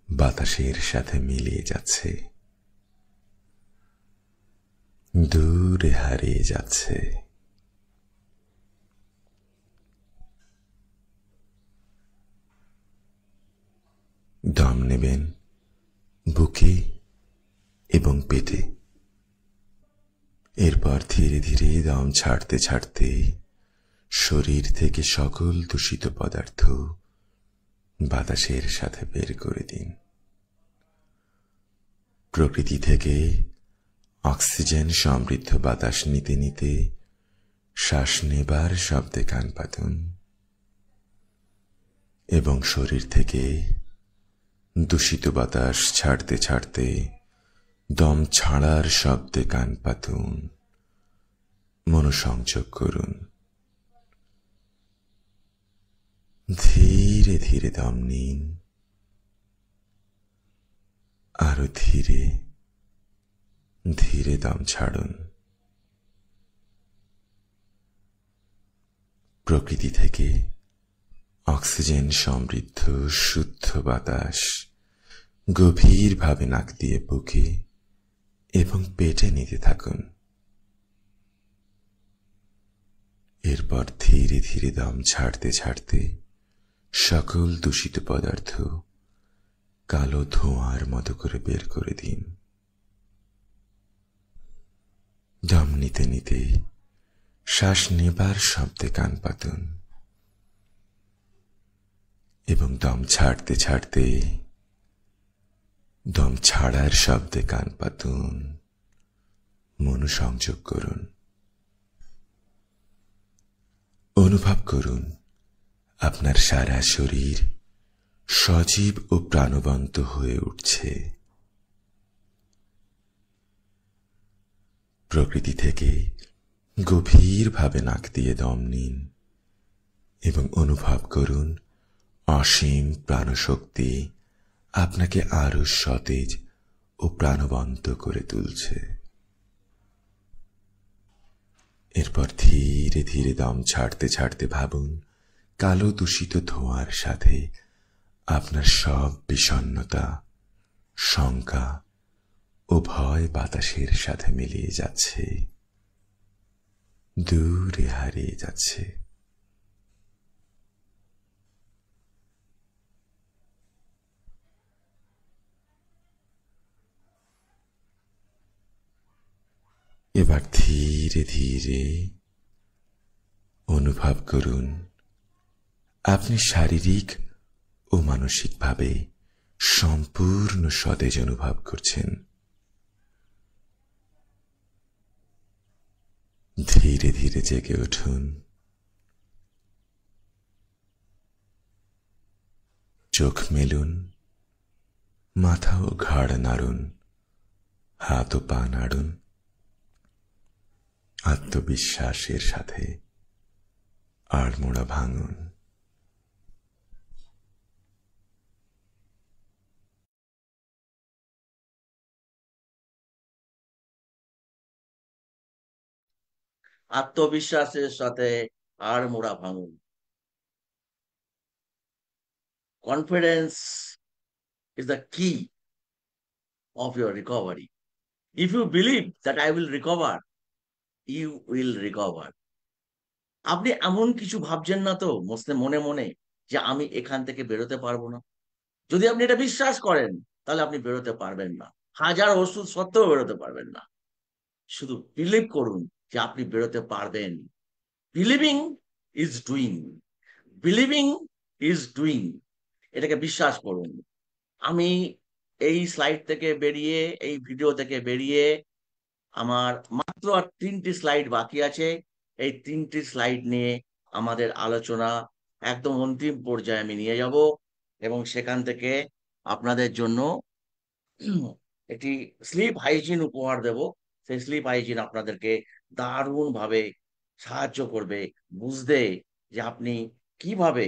বাতাসের সাথে মিলিয়ে যাচ্ছে, দূরে হারিয়ে যাচ্ছে। দম নেবেন বুকে এবং পেটে। এরপর ধীরে ধীরে দম ছাড়তে ছাড়তে শরীর থেকে সকল দূষিত পদার্থ বাতাসের সাথে বের করে দিন। প্রকৃতি থেকে অক্সিজেন সমৃদ্ধ বাতাস নিতে নিতে শ্বাস নেবার শব্দে কান পাতুন এবং শরীর থেকে দূষিত বাতাস ছাড়তে ছাড়তে দম ছাড়ার শব্দে কান পাতুন। মনোসংযোগ করুন। ধীরে ধীরে দম নিন, আরো ধীরে ধীরে দম ছাড়ুন। প্রকৃতি থেকে অক্সিজেন সমৃদ্ধ শুদ্ধ বাতাস গভীরভাবে নাক দিয়ে বুকে এবং পেটে নিতে থাকুন। এরপর ধীরে ধীরে দম ছাড়তে ছাড়তে সকল দূষিত পদার্থ কালো ধোঁয়ার মতো করে বের করে দিন। দম নিতে নিতে শ্বাস নেবার শব্দে কান পাতুন এবং দম ছাড়তে ছাড়তে দম ছাড়ার শব্দে কান পাতুন। মনোসংযোগ করুন। অনুভব করুন আপনার সারা শরীর সজীব ও প্রাণবন্ত হয়ে উঠছে। প্রকৃতি থেকে গভীরভাবে নাক দিয়ে দম নিন এবং অনুভব করুন অসীম প্রাণশক্তি আপনাকে আরো সতেজ ও প্রাণবন্ত করে তুলছে। এরপর ধীরে ধীরে দম ছাড়তে ছাড়তে ভাবুন কালো দূষিত ধোঁয়ার সাথে আপনার সব বিষণ্ণতা, শঙ্কা ও ভয় বাতাসের সাথে মিলিয়ে যাচ্ছে, দূরে হারিয়ে যাচ্ছে। এবার ধীরে ধীরে অনুভব করুন আপনি শারীরিক ও মানসিকভাবে সম্পূর্ণ সতেজ অনুভব করছেন। ধীরে ধীরে জেগে উঠুন। চোখ মেলুন, মাথা ও ঘাড় নাড়ুন, হাত ও পা নাড়ুন। আত্মবিশ্বাসের সাথে আড়মোড়া ভাঙুন। আত্মবিশ্বাসের সাথে আড়মোড়া ভাঙুন। Confidence is the key of your recovery. If you believe that I will recover, you will recover. আপনি এমন কিছু ভাবছেন না তো মনে মনে যে আমি এখান থেকে বেরোতে পারবো না? যদি আপনি এটা বিশ্বাস করেন তাহলে আপনি বেরোতে পারবেন না। হাজার ওষুধ সত্ত্বেও বেরোতে পারবেন না। শুধু বিলিভ করুন যে আপনি বেরোতে পারবেন। Believing is doing. Believing is doing. এটাকে বিশ্বাস করুন। আমি এই স্লাইড থেকে বেরিয়ে, এই ভিডিও থেকে বেরিয়ে আমার মাত্র আর 3টি স্লাইড বাকি আছে। এই 3টি স্লাইড নিয়ে আমাদের আলোচনা একদম অন্তিম পর্যায়ে আমি নিয়ে যাব এবং সেখান থেকে আপনাদের জন্য একটি স্লিপ হাইজিন উপহার দেব। সেই স্লিপ হাইজিন আপনাদেরকে দারুণ ভাবে সাহায্য করবে বুঝতে যে আপনি কিভাবে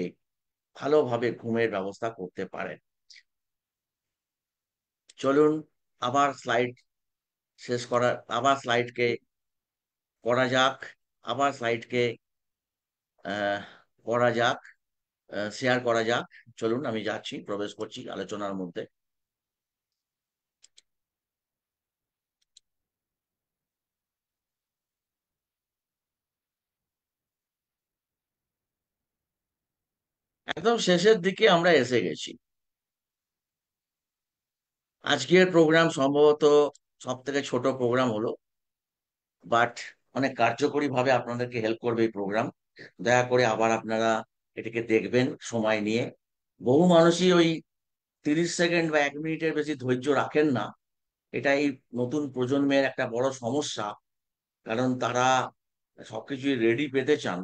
ভালোভাবে ঘুমের ব্যবস্থা করতে পারেন। চলুন আবার স্লাইড শেষ করা, আবার স্লাইডকে করা যাক, আবার স্লাইডকে করা যাক, শেয়ার করা যাক। চলুন আমি যাচ্ছি, প্রবেশ করছি আলোচনার মধ্যে। একদম শেষের দিকে আমরা এসে গেছি। আজকের প্রোগ্রাম সম্ভবত সব থেকে ছোট প্রোগ্রাম হলো, বাট অনেক কার্যকরী ভাবে আপনাদেরকে হেল্প করবে এই প্রোগ্রাম। দয়া করে আবার আপনারা এটাকে দেখবেন সময় নিয়ে। বহু মানুষই ওই 30 সেকেন্ড বা 1 মিনিটের বেশি ধৈর্য রাখেন না। এটা এই নতুন প্রজন্মের একটা বড় সমস্যা, কারণ তারা সবকিছুই রেডি পেতে চান,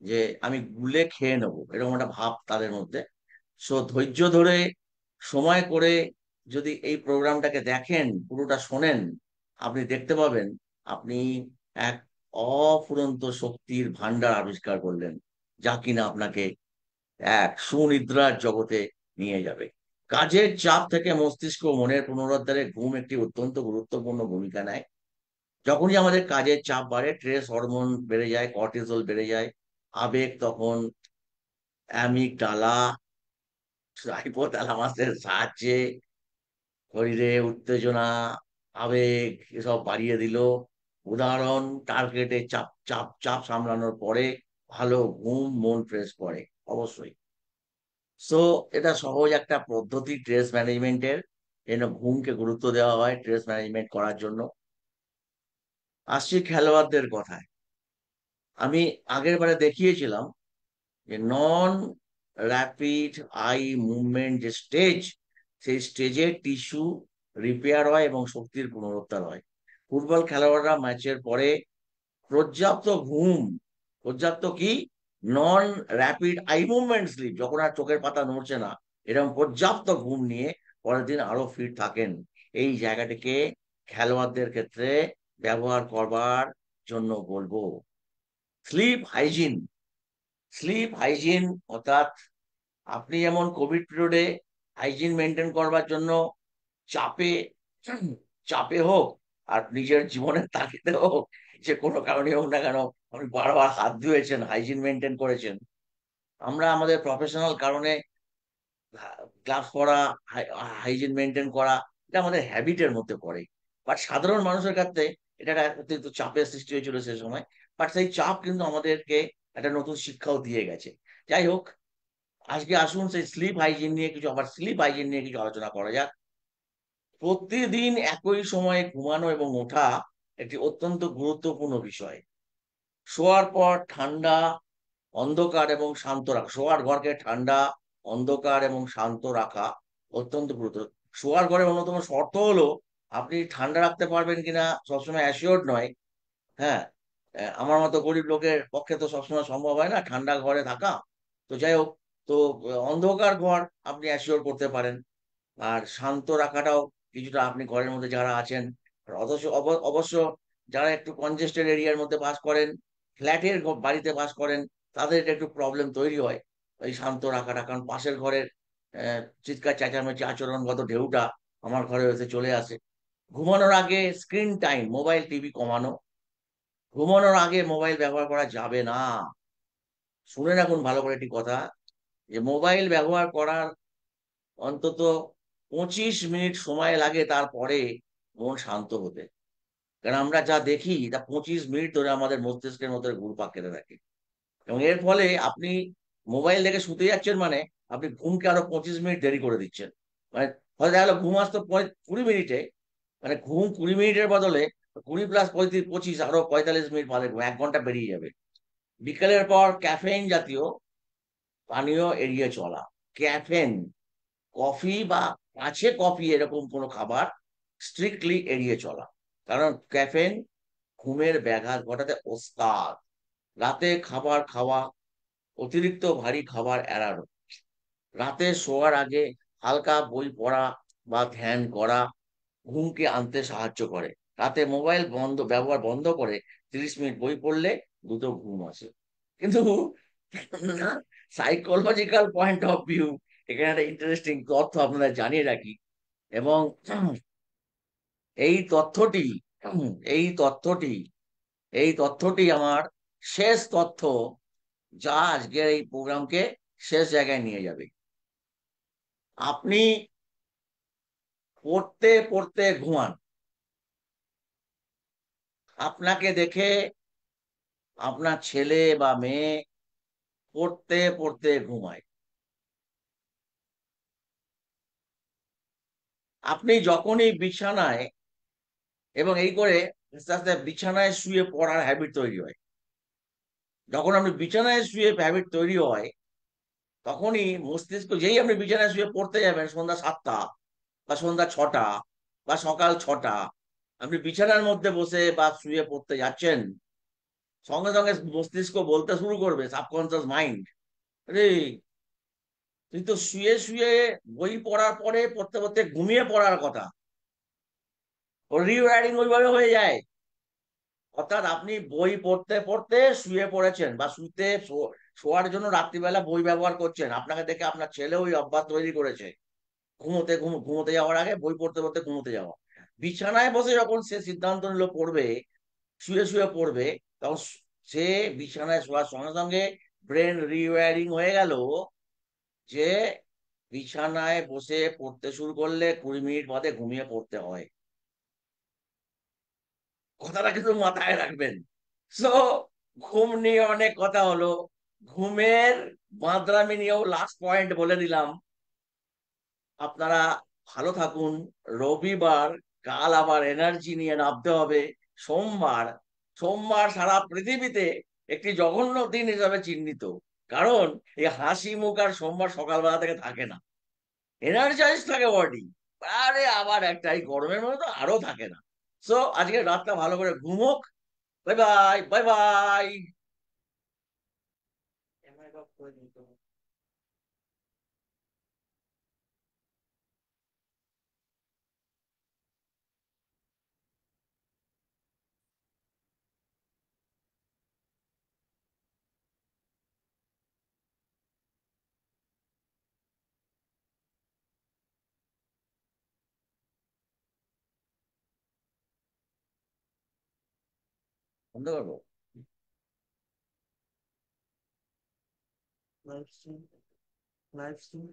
যে আমি গুলে খেয়ে নেবো, এরকম একটা ভাব তাদের মধ্যে। সো ধৈর্য ধরে সময় করে যদি এই প্রোগ্রামটাকে দেখেন, পুরোটা শোনেন, আপনি দেখতে পাবেন আপনি এক অফুরন্ত শক্তির ভান্ডার আবিষ্কার করলেন, যা কিনা আপনাকে এক সুনিদ্রার জগতে নিয়ে যাবে। কাজের চাপ থেকে মস্তিষ্ক ও মনের পুনরুদ্ধারে ঘুম একটি অত্যন্ত গুরুত্বপূর্ণ ভূমিকা নেয়। যখনই আমাদের কাজের চাপ বাড়ে, স্ট্রেস হরমোন বেড়ে যায়, কর্টিসল বেড়ে যায়, আবেগ তখন অ্যামিগডালা হাইপোথ্যালামাসের সাহায্যে শরীরে উত্তেজনা, আবেগ এসব বাড়িয়ে দিল। উদাহরণ, টার্গেটে চাপ চাপ চাপ সামলানোর পরে ভালো ঘুম, মন ফ্রেশ করে অবশ্যই। সো এটা সহজ একটা পদ্ধতি স্ট্রেস ম্যানেজমেন্টের, যেন ঘুমকে গুরুত্ব দেওয়া হয় স্ট্রেস ম্যানেজমেন্ট করার জন্য। আসছি খেলোয়াড়দের কথায়। আমি আগের বারে দেখিয়েছিলাম যে নন র্যাপিড আই মুভমেন্ট যে স্টেজ, সেই স্টেজে টিস্যু রিপেয়ার হয় এবং শক্তির পুনরুদ্ধার হয়। ফুটবল খেলোয়াড়রা ম্যাচের পরে পর্যাপ্ত ঘুম, পর্যাপ্ত কি, নন র্যাপিড আই মুভমেন্ট স্লিপ, যখন আর চোখের পাতা নড়ছে না, এরকম পর্যাপ্ত ঘুম নিয়ে পরের দিন আরো ফিট থাকেন। এই জায়গাটিকে খেলোয়াড়দের ক্ষেত্রে ব্যবহার করবার জন্য বলবো। স্লিপ হাইজিন, স্লিপ হাইজিন অর্থাৎ আপনি যেমন কোভিড পিরিয়ডে হাইজিন মেনটেন করবার জন্য চাপে চাপে হোক আর নিজের জীবনের তাগিদে হোক, যে কোনো কারণে হোক না কেন, আপনি বারবার হাত ধুয়েছেন, হাইজিন মেনটেন করেছেন। আমরা আমাদের প্রফেশনাল কারণে গ্লাভস পরা, হাইজিন মেনটেন করা, এটা আমাদের হ্যাবিটের মধ্যে পড়ে। বাট সাধারণ মানুষের কাছে এটা একটা অতিরিক্ত চাপের সৃষ্টি হয়েছিল সে সময়। বাট সেই চাপ কিন্তু আমাদেরকে একটা নতুন শিক্ষাও দিয়ে গেছে। যাই হোক, আজকে আসুন সেই স্লিপ হাইজিন নিয়ে কিছু, আবার স্লিপ হাইজিন নিয়ে কিছু আলোচনা করা যাক। প্রতিদিন একই সময়ে ঘুমানো এবং ওঠা একটি অত্যন্ত গুরুত্বপূর্ণ বিষয়। শোয়ার পর ঠান্ডা, অন্ধকার এবং শান্ত রাখা, শোয়ার ঘরকে ঠান্ডা, অন্ধকার এবং শান্ত রাখা অত্যন্ত গুরুত্ব। শোয়ার ঘরের অন্যতম শর্ত হলো আপনি ঠান্ডা রাখতে পারবেন কিনা সবসময় অ্যাসিওর্ড নয়। হ্যাঁ, আমার মতো গরিব লোকের পক্ষে তো সবসময় সম্ভব হয় না ঠান্ডা ঘরে থাকা। তো যাই হোক, তো অন্ধকার ঘর আপনি অ্যাসিওর করতে পারেন। আর শান্ত রাখাটাও কিছুটা, আপনি ঘরের মধ্যে যারা আছেন, আর অথচ অবশ্য যারা একটু কনজেস্টেড এরিয়ার মধ্যে বাস করেন, ফ্ল্যাটের বাড়িতে বাস করেন, তাদের এটা একটু প্রবলেম তৈরি হয় এই শান্ত রাখাটা, কারণ পাশের ঘরের চিৎকার চেঁচামেচি আচরণগত ঢেউটা আমার ঘরে এসে চলে আসে। ঘুমানোর আগে স্ক্রিন টাইম, মোবাইল টিভি কমানো। ঘুমানোর আগে মোবাইল ব্যবহার করা যাবে না। শুনে রাখুন ভালো করে একটি কথা, যে মোবাইল ব্যবহার করার অন্তত 25 মিনিট সময় লাগে তারপরে মন শান্ত হতে। কারণ আমরা যা দেখি তা 25 মিনিট ধরে আমাদের মস্তিষ্কের মধ্যে ঘুরপাক খেতে থাকে, এবং এর ফলে আপনি মোবাইল দেখে শুতে যাচ্ছেন, মানে আপনি ঘুমকে আরো 25 মিনিট দেরি করে দিচ্ছেন। মানে হয়তো দেখা গেলো ঘুম আসতো 20 মিনিটে, মানে ঘুম 20 মিনিটের বদলে 20 + 35 = 25, আরো 45 মিনিট বাদে ঘুম, 1 ঘন্টা বেরিয়ে যাবে। বিকেলের পর ক্যাফেইন জাতীয় পানীয় এড়িয়ে চলা। ক্যাফেন, কফি বা আছে কফি এরকম কোনো খাবার স্ট্রিক্টলি এড়িয়ে চলা, কারণ ক্যাফেন ঘুমের ব্যাঘাত ঘটাতে ওস্তাদ। রাতে খাবার খাওয়া, অতিরিক্ত ভারী খাবার এড়ানো। রাতে শোয়ার আগে হালকা বই পড়া বা ধ্যান করা ঘুমকে আনতে সাহায্য করে। রাতে মোবাইল ব্যবহার বন্ধ করে 30 মিনিট বই পড়লে দ্রুত ঘুম আসে। কিন্তু সাইকোলজিক্যাল পয়েন্ট অফ ভিউ, এখানে একটা ইন্টারেস্টিং তথ্য আপনাদের জানিয়ে রাখি। এবং এই তথ্যটি এই তথ্যটি এই তথ্যটি আমার শেষ তথ্য, যা আজকের এই প্রোগ্রামকে শেষ জায়গায় নিয়ে যাবে। আপনি পড়তে পড়তে ঘুমান, আপনাকে দেখে আপনার ছেলে বা মেয়ে পড়তে পড়তে ঘুমায়। আপনি যখনই বিছানায়, এবং এই করে আস্তে আস্তে বিছানায় শুয়ে পড়ার হ্যাবিট তৈরি হয়। যখন আপনি বিছানায় শুয়ে হ্যাবিট তৈরি হয়, তখনই মস্তিষ্ক, যেই আপনি বিছানায় শুয়ে পড়তে যাবেন সন্ধ্যা 7টা বা সন্ধ্যা 6টা বা সকাল 6টা, আপনি বিছানার মধ্যে বসে বা শুয়ে পড়তে যাচ্ছেন, সঙ্গে সঙ্গে মস্তিষ্ক বলতে শুরু করবে, সাবকনসিয়াস মাইন্ড, রে তুই তো শুয়ে শুয়ে বই পড়ার পরে পড়তে পড়তে ঘুমিয়ে পড়ার কথা। ওর রিওয়ারিং ওইভাবে হয়ে যায়। অর্থাৎ আপনি বই পড়তে পড়তে শুয়ে পড়েছেন, বা শোয়ার জন্য রাত্রিবেলা বই ব্যবহার করছেন। আপনাকে দেখে আপনার ছেলে ওই অভ্যাস তৈরি করেছে, ঘুমোতে যাওয়ার আগে বই পড়তে পড়তে ঘুমোতে যাওয়া। বিছানায় বসে যখন সে সিদ্ধান্ত নিল পড়বে, শুয়ে শুয়ে পড়বে, তখন সে বিছানায় শোয়ার সঙ্গে সঙ্গে ব্রেন রিওয়ারিং হয়ে গেল যে বিছানায় বসে পড়তে শুরু করলে 20 মিনিট বাদে ঘুমিয়ে পড়তে হয়। কথাটা কিন্তু মাথায় রাখবেন। সো ঘুম নিয়ে অনেক কথা হলো, ঘুমের মাদ্রামি নিয়েও লাস্ট পয়েন্ট বলে দিলাম। আপনারা ভালো থাকুন। রবিবার, কাল আবার এনার্জি নিয়ে নামতে হবে। সোমবার, সোমবার সারা পৃথিবীতে একটি জঘন্য দিন হিসাবে চিহ্নিত, কারণ এই হাসি মুখ আর সোমবার সকালবেলা থেকে থাকে না, এনার্জাইজ থাকে বডি। আরে আবার একটা এই গরমের মধ্যে তো আরো থাকে না। সো আজকে রাতটা ভালো করে ঘুমোক। Bye bye, bye bye. বন্ধ করবো? Live stream, live stream.